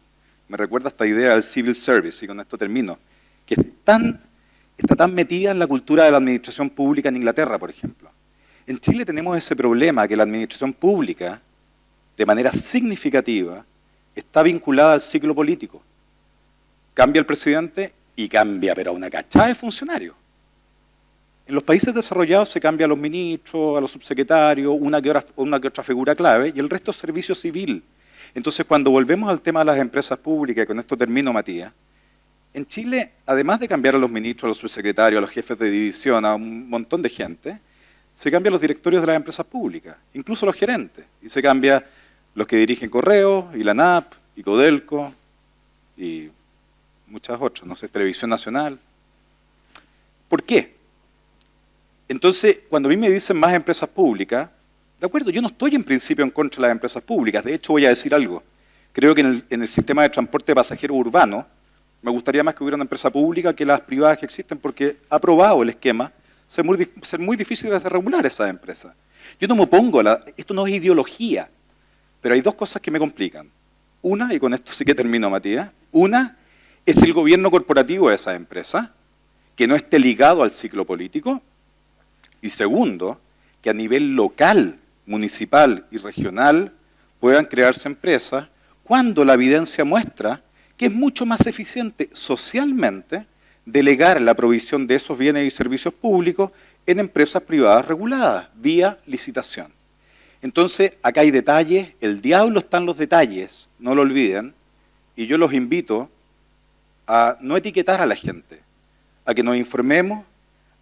[SPEAKER 3] Me recuerda esta idea del civil service, y con esto termino, que está tan metida en la cultura de la administración pública en Inglaterra, por ejemplo. En Chile tenemos ese problema que la administración pública, de manera significativa, está vinculada al ciclo político. Cambia el presidente y cambia, pero a una cachada de funcionarios. En los países desarrollados se cambia a los ministros, a los subsecretarios, una que otra figura clave, y el resto es servicio civil. Entonces, cuando volvemos al tema de las empresas públicas, y con esto termino, Matías, en Chile, además de cambiar a los ministros, a los subsecretarios, a los jefes de división, a un montón de gente, se cambian los directorios de las empresas públicas, incluso los gerentes, y se cambia los que dirigen Correos, y la ANAP, y Codelco, y muchas otras, no sé, Televisión Nacional. ¿Por qué? Entonces, cuando a mí me dicen más empresas públicas, de acuerdo, yo no estoy en principio en contra de las empresas públicas, de hecho voy a decir algo. Creo que en el sistema de transporte de pasajeros urbano, me gustaría más que hubiera una empresa pública que las privadas que existen, porque ha probado el esquema, ser muy difíciles de regular esas empresas. Yo no me opongo, esto no es ideología, pero hay 2 cosas que me complican. Una, y con esto sí que termino, Matías, una es el gobierno corporativo de esas empresas, que no esté ligado al ciclo político, y segundo, que a nivel local, municipal y regional puedan crearse empresas cuando la evidencia muestra que es mucho más eficiente socialmente delegar la provisión de esos bienes y servicios públicos en empresas privadas reguladas, vía licitación. Entonces, acá hay detalles, el diablo está en los detalles, no lo olviden, y yo los invito a no etiquetar a la gente, a que nos informemos,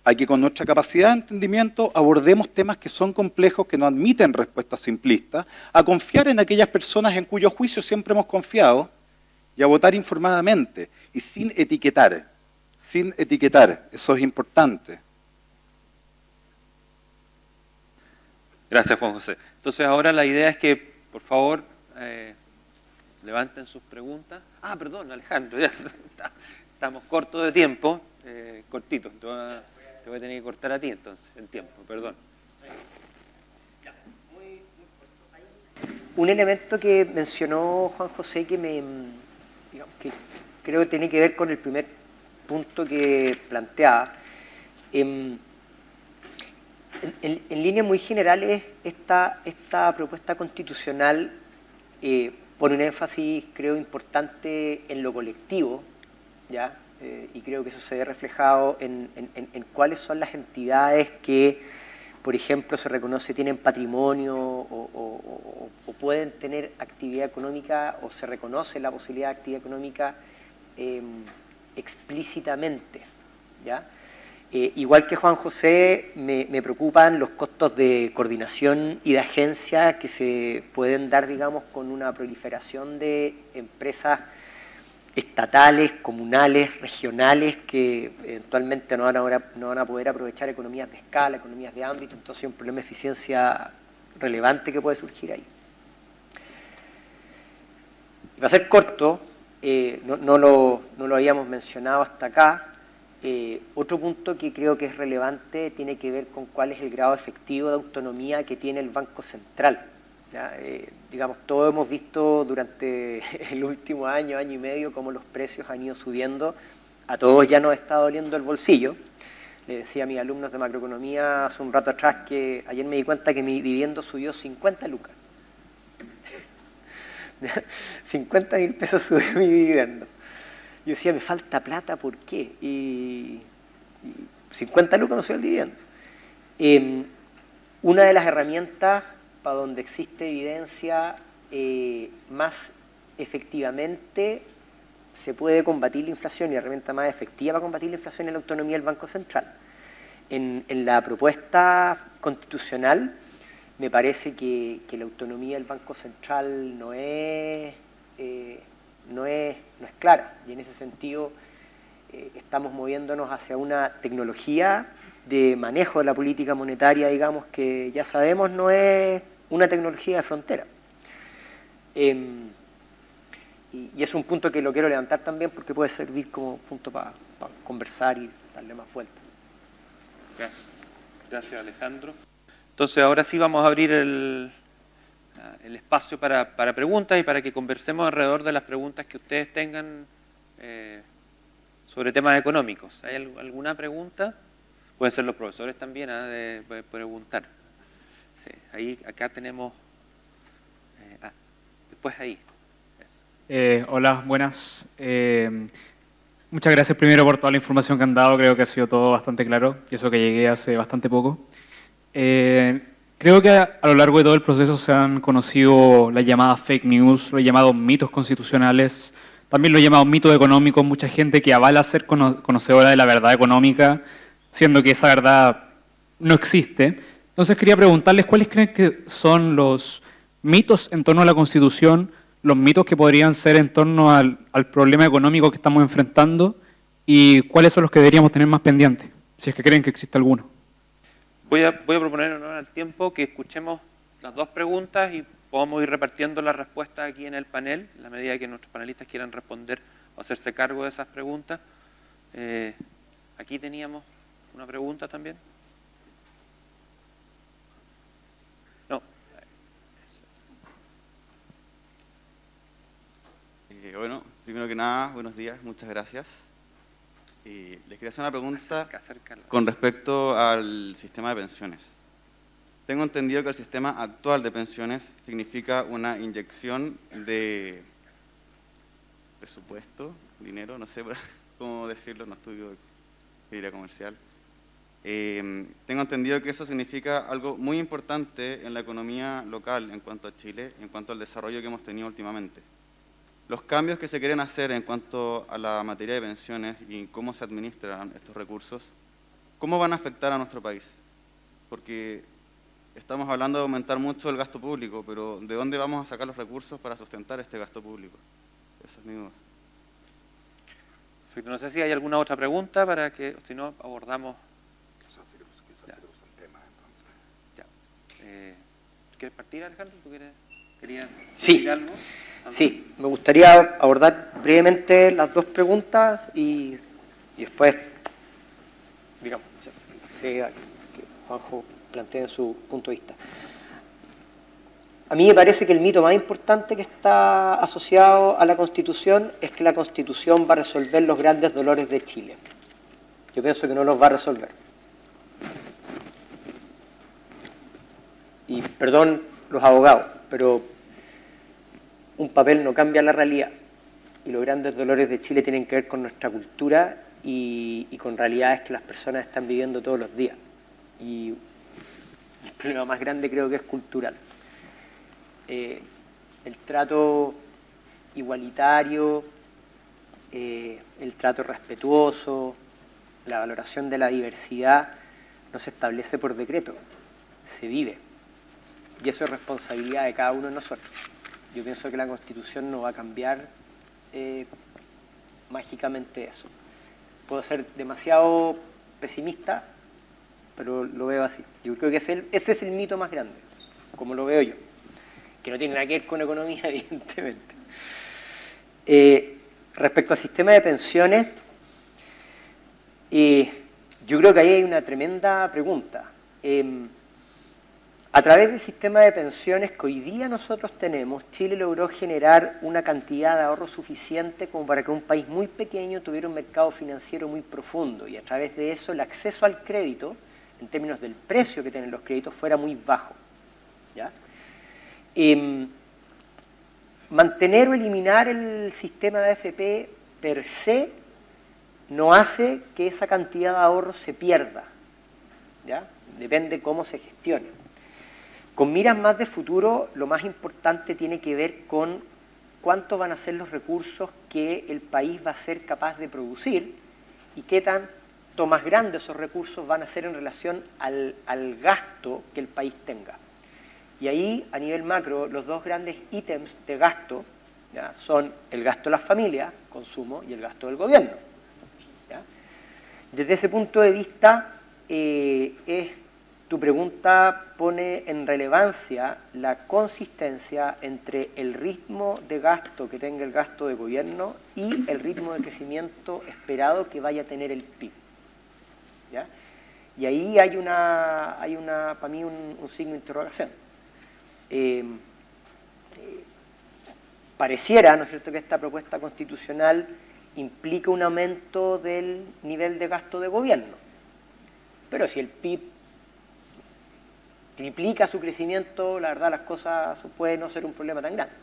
[SPEAKER 3] a que con nuestra capacidad de entendimiento abordemos temas que son complejos, que no admiten respuestas simplistas, a confiar en aquellas personas en cuyo juicio siempre hemos confiado y a votar informadamente y sin etiquetar, eso es importante.
[SPEAKER 1] Gracias, Juan José. Entonces ahora la idea es que, por favor, levanten sus preguntas. Ah, perdón, Alejandro, ya estamos cortos de tiempo, cortitos. Te voy a tener que cortar a ti entonces, el tiempo, perdón.
[SPEAKER 4] Un elemento que mencionó Juan José que que creo que tiene que ver con el primer punto que planteaba. En líneas muy generales, esta propuesta constitucional pone un énfasis, creo, importante en lo colectivo, ¿ya? y creo que eso se ve reflejado en cuáles son las entidades que, por ejemplo, se reconoce tienen patrimonio o pueden tener actividad económica o se reconoce la posibilidad de actividad económica explícitamente, ¿ya? Igual que Juan José, me preocupan los costos de coordinación y de agencia que se pueden dar, digamos, con una proliferación de empresas estatales, comunales, regionales, que eventualmente no van a poder aprovechar economías de escala, economías de ámbito, entonces hay un problema de eficiencia relevante que puede surgir ahí. Y para ser corto, no lo habíamos mencionado hasta acá, otro punto que creo que es relevante tiene que ver con cuál es el grado efectivo de autonomía que tiene el Banco Central. ¿Ya? Digamos, todos hemos visto durante el último año y medio cómo los precios han ido subiendo, a todos ya nos está doliendo el bolsillo. Le decía a mis alumnos de macroeconomía hace un rato atrás que ayer me di cuenta que mi dividendo subió 50 lucas. 50.000 pesos subió mi dividendo. Yo decía, me falta plata, ¿por qué? Y 50 lucas no subió el dividendo. Una de las herramientas para donde existe evidencia más efectivamente se puede combatir la inflación y la herramienta más efectiva para combatir la inflación es la autonomía del Banco Central. En la propuesta constitucional me parece que la autonomía del Banco Central no es clara, y en ese sentido estamos moviéndonos hacia una tecnología de manejo de la política monetaria, digamos, que ya sabemos no es una tecnología de frontera. Y es un punto que lo quiero levantar también porque puede servir como punto para conversar y darle más vuelta.
[SPEAKER 1] Gracias. Gracias, Alejandro. Entonces, ahora sí vamos a abrir el espacio para preguntas y para que conversemos alrededor de las preguntas que ustedes tengan sobre temas económicos. ¿Hay alguna pregunta? Pueden ser los profesores también de preguntar. Sí, acá tenemos... después ahí.
[SPEAKER 5] Hola, buenas. Muchas gracias primero por toda la información que han dado. Creo que ha sido todo bastante claro y eso que llegué hace bastante poco. Creo que a lo largo de todo el proceso se han conocido las llamadas fake news, los llamados mitos constitucionales, también los llamados mitos económicos, mucha gente que avala ser conocedora de la verdad económica, siendo que esa verdad no existe. Entonces quería preguntarles cuáles creen que son los mitos en torno a la Constitución, los mitos que podrían ser en torno al problema económico que estamos enfrentando y cuáles son los que deberíamos tener más pendientes, si es que creen que existe alguno.
[SPEAKER 1] Voy a proponer en honor al tiempo que escuchemos las dos preguntas y podamos ir repartiendo las respuestas aquí en el panel, en la medida que nuestros panelistas quieran responder o hacerse cargo de esas preguntas. Aquí teníamos una pregunta también. No.
[SPEAKER 6] Bueno, primero que nada, buenos días, muchas gracias. Les quería hacer una pregunta con respecto al sistema de pensiones. Tengo entendido que el sistema actual de pensiones significa una inyección de presupuesto, dinero, no sé cómo decirlo, no estudio ingeniería comercial. Tengo entendido que eso significa algo muy importante en la economía local en cuanto a Chile, en cuanto al desarrollo que hemos tenido últimamente. Los cambios que se quieren hacer en cuanto a la materia de pensiones y cómo se administran estos recursos, ¿cómo van a afectar a nuestro país? Porque estamos hablando de aumentar mucho el gasto público, pero ¿de dónde vamos a sacar los recursos para sustentar este gasto público? Esa es mi duda.
[SPEAKER 1] No sé si hay alguna otra pregunta para que, si no, abordamos.
[SPEAKER 3] Quizás se usan temas, entonces.
[SPEAKER 1] Ya. ¿Quieres partir, Alejandro? ¿Tú querías
[SPEAKER 4] Sí.
[SPEAKER 1] decir algo?
[SPEAKER 4] Sí, me gustaría abordar brevemente las dos preguntas y después, digamos, que Juanjo plantee su punto de vista. A mí me parece que el mito más importante que está asociado a la Constitución es que la Constitución va a resolver los grandes dolores de Chile. Yo pienso que no los va a resolver. Y perdón los abogados, pero un papel no cambia la realidad. y los grandes dolores de Chile tienen que ver con nuestra cultura y con realidades que las personas están viviendo todos los días. Y el problema más grande creo que es cultural. El trato igualitario, el trato respetuoso, la valoración de la diversidad no se establece por decreto, se vive. Y eso es responsabilidad de cada uno de nosotros. Yo pienso que la Constitución no va a cambiar mágicamente eso. Puedo ser demasiado pesimista, pero lo veo así. Yo creo que ese es el mito más grande, como lo veo yo, que no tiene nada que ver con economía, evidentemente. Respecto al sistema de pensiones, yo creo que ahí hay una tremenda pregunta. A través del sistema de pensiones que hoy día nosotros tenemos, Chile logró generar una cantidad de ahorro suficiente como para que un país muy pequeño tuviera un mercado financiero muy profundo y a través de eso el acceso al crédito, en términos del precio que tienen los créditos, fuera muy bajo, ¿ya? Mantener o eliminar el sistema de AFP per se no hace que esa cantidad de ahorro se pierda, ¿ya? Depende cómo se gestione. Con miras más de futuro, lo más importante tiene que ver con cuántos van a ser los recursos que el país va a ser capaz de producir y qué tanto más grandes esos recursos van a ser en relación al gasto que el país tenga. Y ahí, a nivel macro, los dos grandes ítems de gasto, ¿ya?, son el gasto de las familias, consumo, y el gasto del gobierno, ¿ya? Desde ese punto de vista, tu pregunta pone en relevancia la consistencia entre el ritmo de gasto que tenga el gasto de gobierno y el ritmo de crecimiento esperado que vaya a tener el PIB, ¿ya? Y ahí hay para mí un signo de interrogación. Pareciera, ¿no es cierto?, que esta propuesta constitucional implica un aumento del nivel de gasto de gobierno. Pero si el PIB triplica su crecimiento, la verdad las cosas pueden no ser un problema tan grande.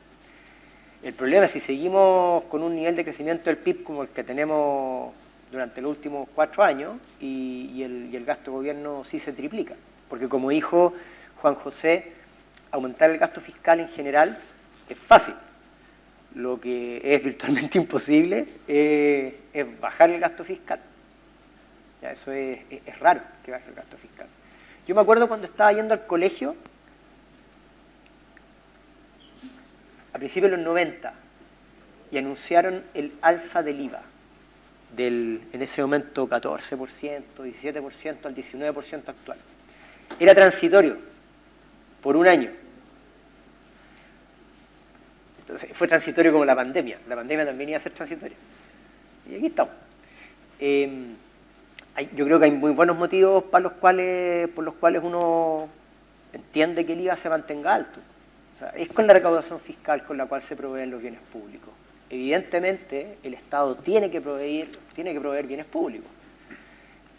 [SPEAKER 4] El problema es si seguimos con un nivel de crecimiento del PIB como el que tenemos durante los últimos 4 años y el gasto de gobierno sí se triplica. Porque como dijo Juan José, aumentar el gasto fiscal en general es fácil. Lo que es virtualmente imposible es bajar el gasto fiscal. Ya, eso es raro que baje el gasto fiscal. Yo me acuerdo cuando estaba yendo al colegio, a principios de los 90, y anunciaron el alza del IVA, en ese momento 14%, 17% al 19% actual. Era transitorio, por un año. Entonces, fue transitorio como la pandemia. La pandemia también iba a ser transitoria. Y aquí estamos. Yo creo que hay muy buenos motivos por los cuales uno entiende que el IVA se mantenga alto. O sea, es con la recaudación fiscal con la cual se proveen los bienes públicos. Evidentemente, el Estado tiene que proveer bienes públicos.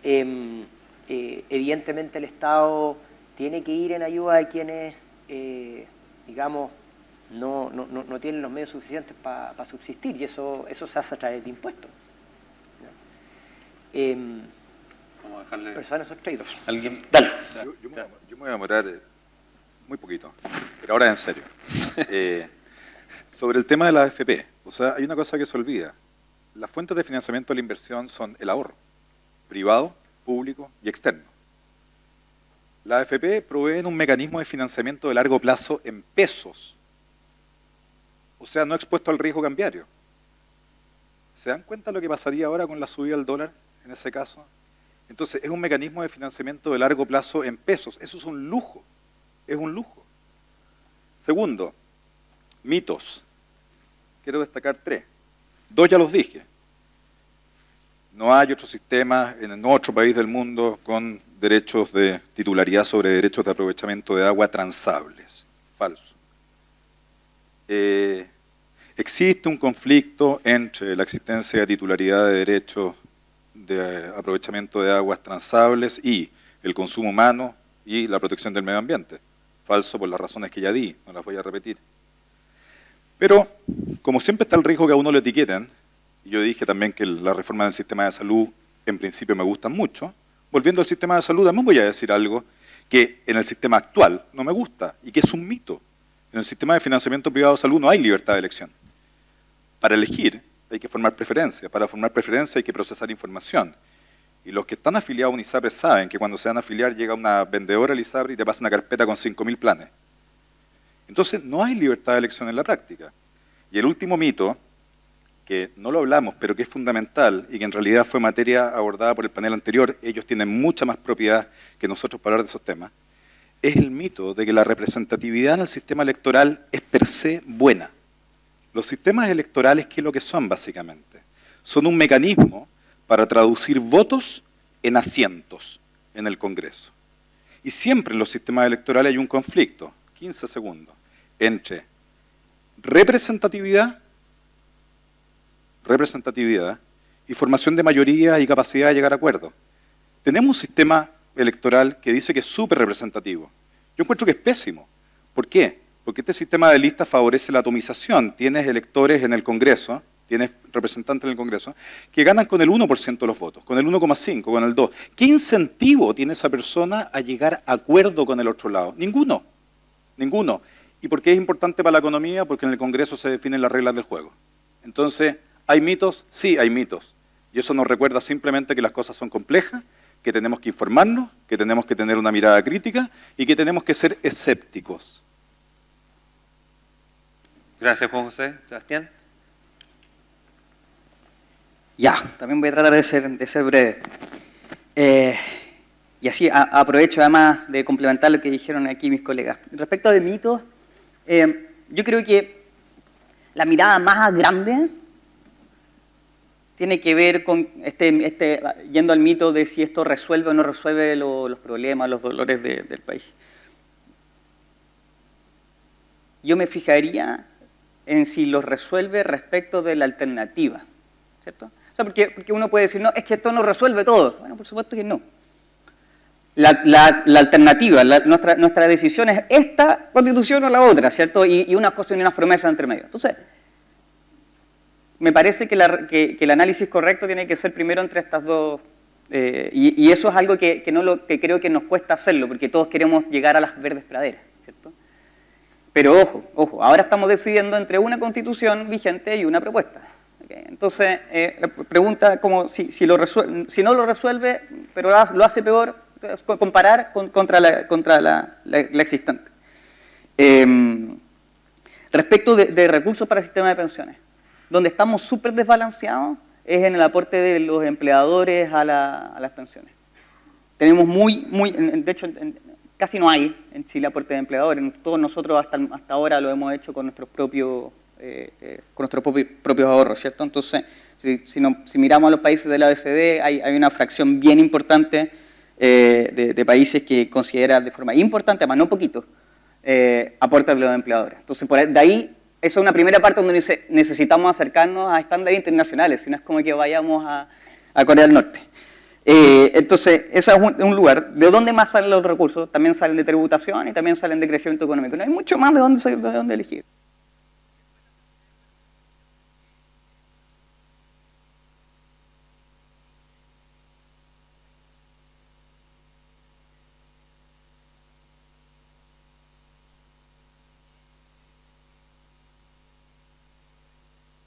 [SPEAKER 4] Evidentemente, el Estado tiene que ir en ayuda de quienes, digamos, no tienen los medios suficientes para subsistir, y eso se hace a través de impuestos.
[SPEAKER 1] Vamos a dejarle...
[SPEAKER 4] Personas son traídos.
[SPEAKER 1] ¿Alguien?
[SPEAKER 4] Dale.
[SPEAKER 3] Yo me voy a demorar muy poquito, pero ahora en serio. Sobre el tema de la AFP, o sea, hay una cosa que se olvida. Las fuentes de financiamiento de la inversión son el ahorro, privado, público y externo. La AFP provee un mecanismo de financiamiento de largo plazo en pesos, o sea, no expuesto al riesgo cambiario. ¿Se dan cuenta lo que pasaría ahora con la subida del dólar en ese caso? Entonces, es un mecanismo de financiamiento de largo plazo en pesos. Eso es un lujo, es un lujo. Segundo, mitos. Quiero destacar 3. 2 ya los dije. No hay otro sistema en otro país del mundo con derechos de titularidad sobre derechos de aprovechamiento de agua transables. Falso. Existe un conflicto entre la existencia de titularidad de derechos de aprovechamiento de aguas transables y el consumo humano y la protección del medio ambiente. Falso por las razones que ya di, no las voy a repetir. Pero, como siempre está el riesgo que a uno le etiqueten, y yo dije también que la reforma del sistema de salud en principio me gustan mucho, volviendo al sistema de salud también voy a decir algo que en el sistema actual no me gusta y que es un mito. En el sistema de financiamiento privado de salud no hay libertad de elección. Para elegir hay que formar preferencia, para formar preferencia hay que procesar información. Y los que están afiliados a un ISAPRE saben que cuando se van a afiliar llega una vendedora al ISAPRE y te pasa una carpeta con 5.000 planes. Entonces no hay libertad de elección en la práctica. Y el último mito, que no lo hablamos, pero que es fundamental y que en realidad fue materia abordada por el panel anterior, ellos tienen mucha más propiedad que nosotros para hablar de esos temas, es el mito de que la representatividad en el sistema electoral es per se buena. Los sistemas electorales, ¿qué es lo que son básicamente? Son un mecanismo para traducir votos en asientos en el Congreso. Y siempre en los sistemas electorales hay un conflicto, 15 segundos, entre representatividad y formación de mayoría y capacidad de llegar a acuerdos. Tenemos un sistema electoral que dice que es súper representativo. Yo encuentro que es pésimo. ¿Por qué? Porque este sistema de listas favorece la atomización. Tienes electores en el Congreso, tienes representantes en el Congreso, que ganan con el 1% de los votos, con el 1,5%, con el 2%. ¿Qué incentivo tiene esa persona a llegar a acuerdo con el otro lado? Ninguno. Ninguno. ¿Y por qué es importante para la economía? Porque en el Congreso se definen las reglas del juego. Entonces, ¿hay mitos? Sí, hay mitos. Y eso nos recuerda simplemente que las cosas son complejas, que tenemos que informarnos, que tenemos que tener una mirada crítica y que tenemos que ser escépticos.
[SPEAKER 1] Gracias, Juan José. Sebastián.
[SPEAKER 2] Ya, también voy a tratar de ser breve. Y así aprovecho además de complementar lo que dijeron aquí mis colegas. Respecto de mitos, yo creo que la mirada más grande tiene que ver con yendo al mito de si esto resuelve o no resuelve los problemas, los dolores del país. Yo me fijaría en si los resuelve respecto de la alternativa, ¿cierto? O sea, porque uno puede decir, no, es que esto no resuelve todo. Bueno, por supuesto que no. La alternativa, nuestra decisión es esta constitución o la otra, ¿cierto? Y unas cosas y unas promesas entre medio. Entonces, me parece que el análisis correcto tiene que ser primero entre estas dos, y eso es algo que creo que nos cuesta hacerlo, porque todos queremos llegar a las verdes praderas, ¿cierto? Pero ojo, ahora estamos decidiendo entre una constitución vigente y una propuesta. ¿Okay? Entonces, la pregunta como si no lo resuelve, pero lo hace peor, entonces, comparar contra la existente. Respecto de recursos para el sistema de pensiones, donde estamos súper desbalanceados es en el aporte de los empleadores a las pensiones. Tenemos de hecho, casi no hay en Chile aporte de empleadores. Todos nosotros hasta ahora lo hemos hecho con nuestros propios ahorros, ¿cierto? Entonces, si miramos a los países de la OECD, hay una fracción bien importante de países que consideran de forma importante, además no poquito, aportes de los empleadores. Entonces, de ahí, eso es una primera parte donde necesitamos acercarnos a estándares internacionales, si no es como que vayamos a Corea del Norte. Entonces, ese es un lugar. ¿De dónde más salen los recursos? También salen de tributación y también salen de crecimiento económico. No hay mucho más de dónde elegir.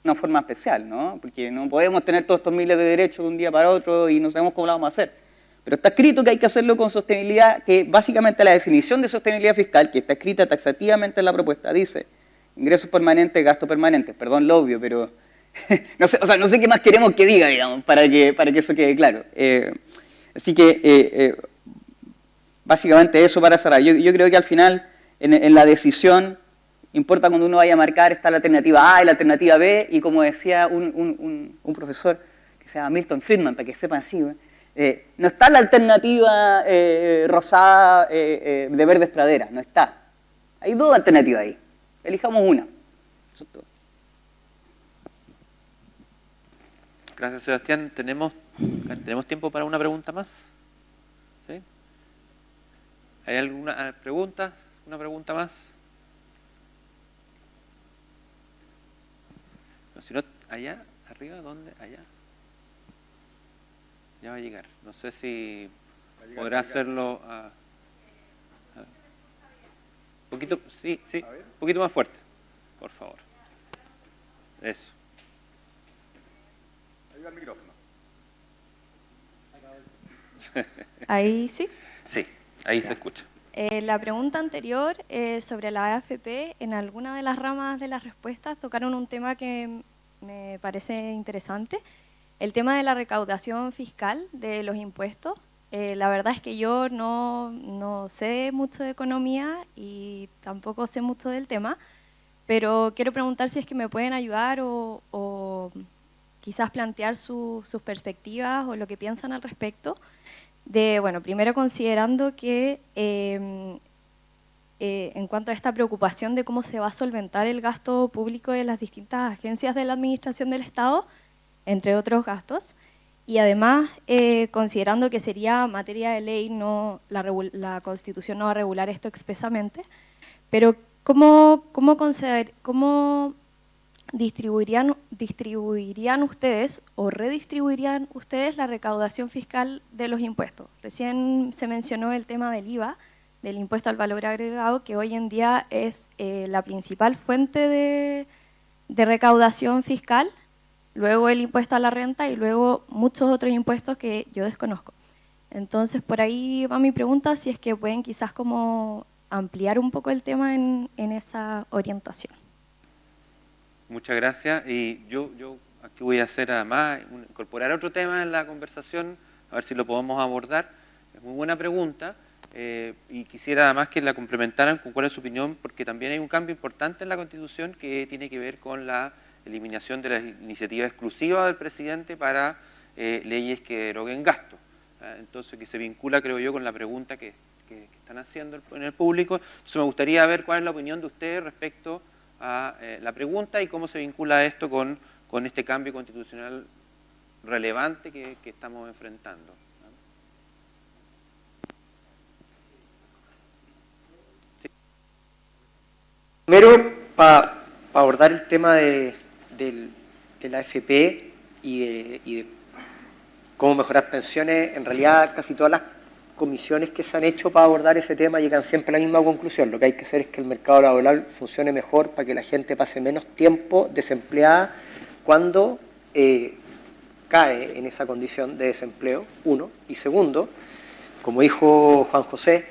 [SPEAKER 2] Una forma especial, ¿no? Porque no podemos tener todos estos miles de derechos de un día para otro y no sabemos cómo lo vamos a hacer. Pero está escrito que hay que hacerlo con sostenibilidad, que básicamente la definición de sostenibilidad fiscal, que está escrita taxativamente en la propuesta, dice ingresos permanentes, gastos permanentes. Perdón lo obvio, pero no sé qué más queremos que diga, digamos, para que eso quede claro. Así que básicamente eso para cerrar. Yo creo que al final en la decisión importa cuando uno vaya a marcar, está la alternativa A y la alternativa B, y como decía un profesor que se llama Milton Friedman, para que sepan así, no está la alternativa rosada de verdes praderas, no está. Hay dos alternativas ahí, elijamos una. Eso es todo.
[SPEAKER 1] Gracias, Sebastián. ¿Tenemos tiempo para una pregunta más? ¿Sí? ¿Hay alguna pregunta? ¿Una pregunta más? No, si no, allá, arriba, ¿dónde? Allá. Ya va a llegar. No sé si podrá hacerlo un poquito, sí, un poquito más fuerte, por favor. Eso.
[SPEAKER 3] Ahí va el micrófono.
[SPEAKER 7] Ahí sí.
[SPEAKER 1] Sí, ahí se escucha.
[SPEAKER 7] La pregunta anterior sobre la AFP, en alguna de las ramas de las respuestas tocaron un tema que me parece interesante, el tema de la recaudación fiscal de los impuestos. La verdad es que yo no sé mucho de economía y tampoco sé mucho del tema, pero quiero preguntar si es que me pueden ayudar o quizás plantear sus perspectivas o lo que piensan al respecto. Bueno, primero considerando que en cuanto a esta preocupación de cómo se va a solventar el gasto público de las distintas agencias de la administración del Estado, entre otros gastos, y además considerando que sería materia de ley, la Constitución no va a regular esto expresamente, pero ¿cómo distribuirían ustedes o redistribuirían ustedes la recaudación fiscal de los impuestos? Recién se mencionó el tema del IVA, del impuesto al valor agregado, que hoy en día es la principal fuente de recaudación fiscal, luego el impuesto a la renta y luego muchos otros impuestos que yo desconozco. Entonces, por ahí va mi pregunta, si es que pueden quizás como ampliar un poco el tema en esa orientación.
[SPEAKER 1] Muchas gracias. Y yo aquí voy a hacer además, incorporar otro tema en la conversación, a ver si lo podemos abordar. Es muy buena pregunta y quisiera además que la complementaran con cuál es su opinión, porque también hay un cambio importante en la Constitución que tiene que ver con la eliminación de la iniciativa exclusiva del presidente para leyes que deroguen gastos. Entonces, que se vincula, creo yo, con la pregunta que están haciendo en el público. Entonces, me gustaría ver cuál es la opinión de ustedes respecto a la pregunta y cómo se vincula esto con este cambio constitucional relevante que estamos enfrentando. ¿Sí?
[SPEAKER 4] Primero, para abordar el tema de la AFP y de cómo mejorar pensiones, en realidad casi todas las comisiones que se han hecho para abordar ese tema llegan siempre a la misma conclusión. Lo que hay que hacer es que el mercado laboral funcione mejor para que la gente pase menos tiempo desempleada cuando cae en esa condición de desempleo, uno. Y segundo, como dijo Juan José,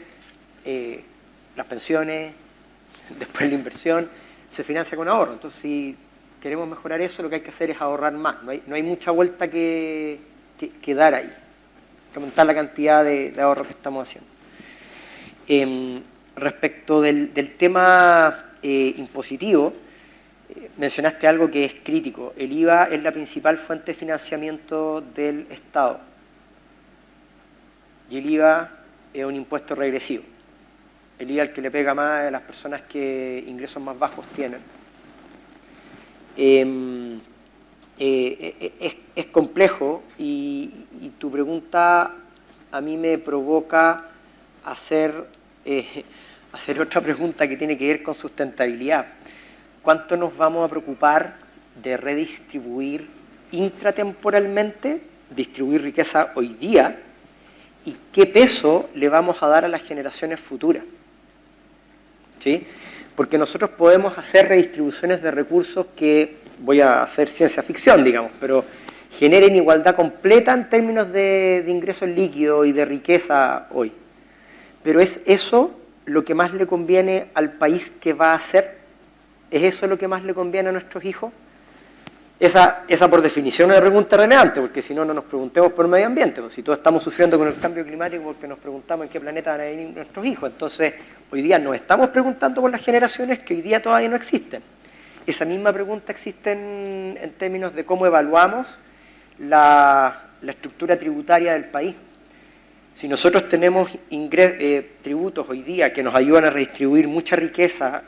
[SPEAKER 4] las pensiones, después la inversión, se financia con ahorro. Entonces, si queremos mejorar eso, lo que hay que hacer es ahorrar más. No hay mucha vuelta que dar ahí. Hay que aumentar la cantidad de ahorro que estamos haciendo. Respecto del tema impositivo, mencionaste algo que es crítico. El IVA es la principal fuente de financiamiento del Estado. Y el IVA es un impuesto regresivo. El IVA al que le pega más a las personas que ingresos más bajos tienen. Es complejo y tu pregunta a mí me provoca hacer otra pregunta que tiene que ver con sustentabilidad. ¿Cuánto nos vamos a preocupar de redistribuir intratemporalmente, distribuir riqueza hoy día, y qué peso le vamos a dar a las generaciones futuras? ¿Sí? Porque nosotros podemos hacer redistribuciones de recursos que, voy a hacer ciencia ficción, digamos, pero generen igualdad completa en términos de ingresos líquidos y de riqueza hoy. Pero ¿es eso lo que más le conviene al país que va a hacer? ¿Es eso lo que más le conviene a nuestros hijos? Esa por definición es una pregunta relevante, porque si no, no nos preguntemos por el medio ambiente. Pues si todos estamos sufriendo con el cambio climático porque nos preguntamos en qué planeta van a venir nuestros hijos. Entonces, hoy día nos estamos preguntando por las generaciones que hoy día todavía no existen. Esa misma pregunta existe en términos de cómo evaluamos la estructura tributaria del país. Si nosotros tenemos tributos hoy día que nos ayudan a redistribuir mucha riqueza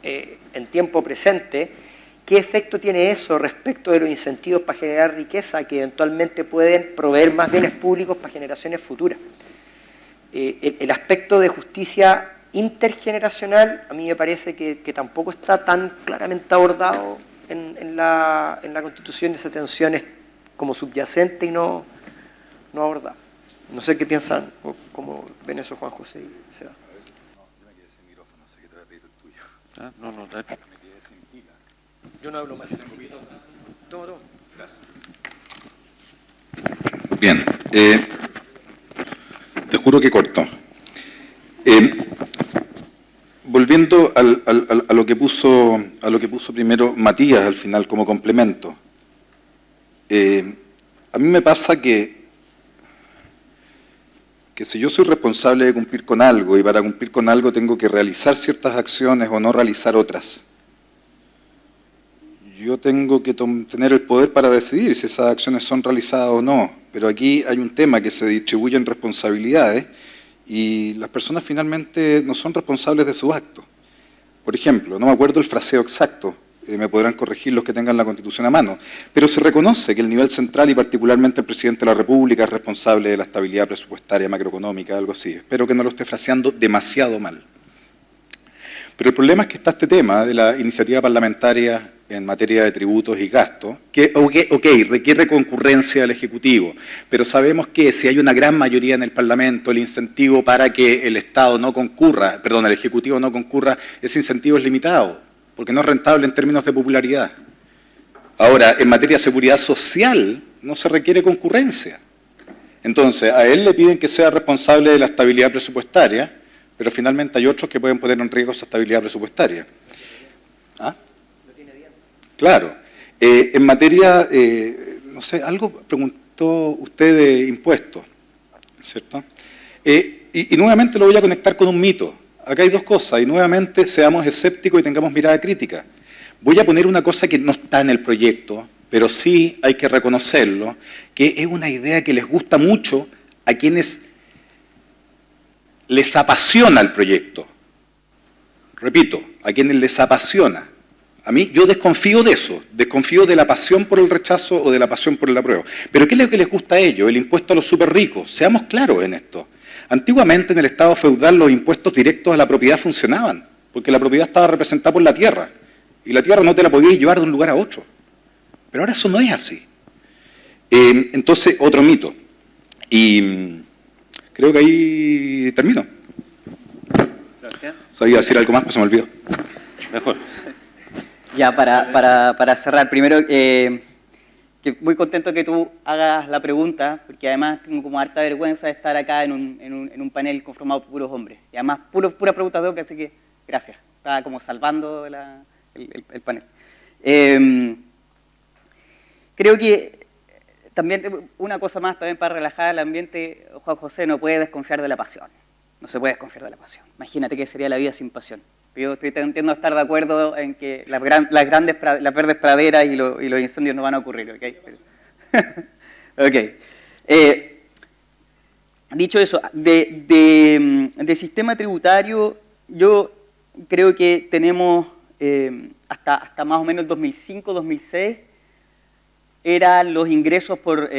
[SPEAKER 4] en tiempo presente, ¿qué efecto tiene eso respecto de los incentivos para generar riqueza que eventualmente pueden proveer más bienes públicos para generaciones futuras? El aspecto de justicia intergeneracional a mí me parece que tampoco está tan claramente abordado en la Constitución de esa tensión es como subyacente y no abordada. No sé qué piensan o cómo ven eso Juan José y Seba.
[SPEAKER 3] Yo me quedé sin micrófono, así que te voy a pedir el tuyo.
[SPEAKER 1] Ah, no,
[SPEAKER 3] Me quedé sin pila.
[SPEAKER 4] Yo no hablo más. Toma.
[SPEAKER 3] Bien, te juro que corto. Volviendo a lo que puso primero Matías al final como complemento, a mí me pasa que si yo soy responsable de cumplir con algo y para cumplir con algo tengo que realizar ciertas acciones o no realizar otras, yo tengo que tener el poder para decidir si esas acciones son realizadas o no, pero aquí hay un tema que se distribuyen responsabilidades y las personas finalmente no son responsables de sus actos. Por ejemplo, no me acuerdo el fraseo exacto, me podrán corregir los que tengan la Constitución a mano, pero se reconoce que el nivel central y particularmente el presidente de la República es responsable de la estabilidad presupuestaria macroeconómica, algo así. Espero que no lo esté fraseando demasiado mal. Pero el problema es que está este tema de la iniciativa parlamentaria en materia de tributos y gastos, que, requiere concurrencia del Ejecutivo, pero sabemos que si hay una gran mayoría en el Parlamento, el incentivo para que el Estado no concurra, perdón, el Ejecutivo no concurra, ese incentivo es limitado, porque no es rentable en términos de popularidad. Ahora, en materia de seguridad social, no se requiere concurrencia. Entonces, a él le piden que sea responsable de la estabilidad presupuestaria, pero finalmente hay otros que pueden poner en riesgo esa estabilidad presupuestaria. ¿Ah? Claro. En materia, no sé, algo preguntó usted de impuestos, ¿cierto? Y nuevamente lo voy a conectar con un mito. Acá hay dos cosas, y nuevamente seamos escépticos y tengamos mirada crítica. Voy a poner una cosa que no está en el proyecto, pero sí hay que reconocerlo, que es una idea que les gusta mucho a quienes les apasiona el proyecto. Repito, a quienes les apasiona. A mí, yo desconfío de eso, desconfío de la pasión por el rechazo o de la pasión por el apruebo. Pero ¿qué es lo que les gusta a ellos? El impuesto a los súper ricos. Seamos claros en esto. Antiguamente en el Estado feudal los impuestos directos a la propiedad funcionaban, porque la propiedad estaba representada por la tierra, y la tierra no te la podías llevar de un lugar a otro. Pero ahora eso no es así. Entonces, otro mito. Y creo que ahí termino. Sabía decir algo más, pero se me olvidó.
[SPEAKER 1] Mejor.
[SPEAKER 2] Ya, para cerrar, primero, que muy contento que tú hagas la pregunta, porque además tengo como harta vergüenza de estar acá en un panel conformado por puros hombres. Y además, puras preguntas de hombres, así que gracias. Estaba como salvando el panel. Creo que también, una cosa más también para relajar el ambiente, Juan José, no puede desconfiar de la pasión. No se puede desconfiar de la pasión. Imagínate qué sería la vida sin pasión. Yo estoy intentando estar de acuerdo en que las verdes praderas y los incendios no van a ocurrir, ¿ok? Ok. Dicho eso, de sistema tributario, yo creo que tenemos hasta más o menos el 2005-2006, eran los ingresos por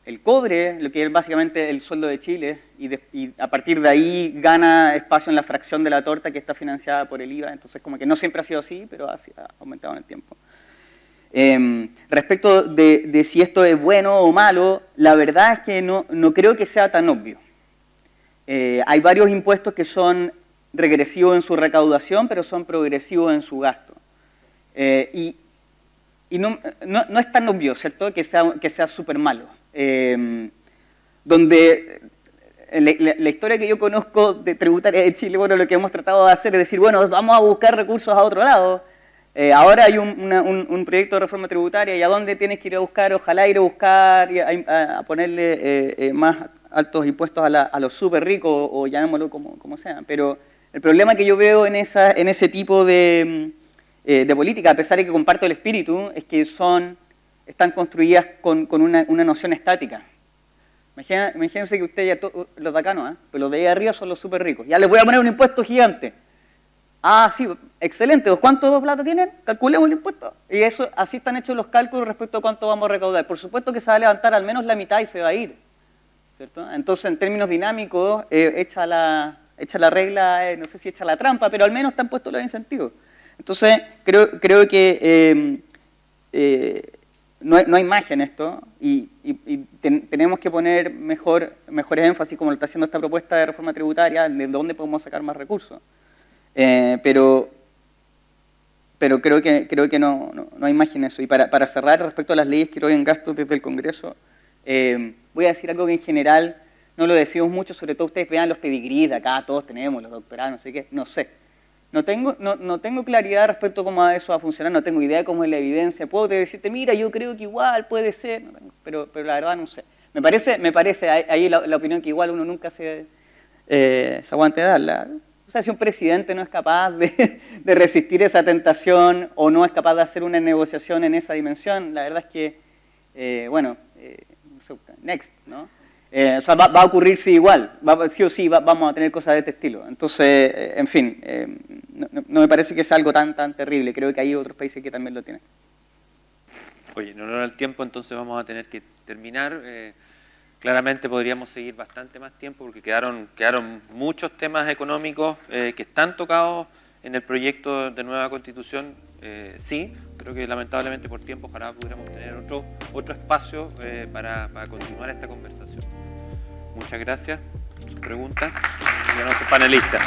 [SPEAKER 2] el cobre, lo que es básicamente el sueldo de Chile, y a partir de ahí gana espacio en la fracción de la torta que está financiada por el IVA. Entonces, como que no siempre ha sido así, pero ha aumentado en el tiempo. Respecto de si esto es bueno o malo, la verdad es que no creo que sea tan obvio. Hay varios impuestos que son regresivos en su recaudación, pero son progresivos en su gasto. Y no es tan obvio, ¿cierto?, que sea súper malo. Donde la historia que yo conozco de tributaria de Chile, bueno, lo que hemos tratado de hacer es decir, bueno, vamos a buscar recursos a otro lado. Ahora hay un proyecto de reforma tributaria, y a dónde tienes que ir a buscar, ojalá ir a buscar, a ponerle más altos impuestos a los súper ricos, o llamémoslo como sea. Pero el problema que yo veo en ese tipo de política, a pesar de que comparto el espíritu, es que están construidas con una noción estática. Imagínense que ustedes, los de acá no, pero los de ahí arriba son los súper ricos. Ya les voy a poner un impuesto gigante. Ah, sí, excelente. ¿Cuánto plata tienen? Calculemos el impuesto. Y así están hechos los cálculos respecto a cuánto vamos a recaudar. Por supuesto que se va a levantar al menos la mitad y se va a ir, ¿cierto? Entonces, en términos dinámicos, echa la regla, no sé si echa la trampa, pero al menos están puestos los incentivos. Entonces, creo que no hay magia en esto y tenemos que poner mejores énfasis, como lo está haciendo esta propuesta de reforma tributaria, de dónde podemos sacar más recursos. Pero creo que no hay magia en eso. Y para cerrar, respecto a las leyes que hoy en gastos desde el Congreso, voy a decir algo que en general no lo decimos mucho, sobre todo ustedes vean los pedigrís, acá todos tenemos los doctorados, no sé qué, no sé. No tengo claridad respecto a cómo eso va a funcionar, no tengo idea de cómo es la evidencia. Puedo decirte, mira, yo creo que igual puede ser, pero la verdad no sé. Me parece ahí la opinión que igual uno nunca se aguante darla. O sea, si un presidente no es capaz de resistir esa tentación o no es capaz de hacer una negociación en esa dimensión, la verdad es que, next, ¿no? O sea, va a ocurrirse igual, sí o sí vamos a tener cosas de este estilo. Entonces, en fin, no me parece que sea algo tan terrible. Creo que hay otros países que también lo tienen.
[SPEAKER 1] Oye, en honor al tiempo, entonces vamos a tener que terminar. Claramente podríamos seguir bastante más tiempo porque quedaron muchos temas económicos que están tocados en el proyecto de nueva Constitución. Sí, creo que lamentablemente por tiempo ojalá pudiéramos tener otro espacio para continuar esta conversación. Muchas gracias. Sus preguntas y a nuestros panelistas.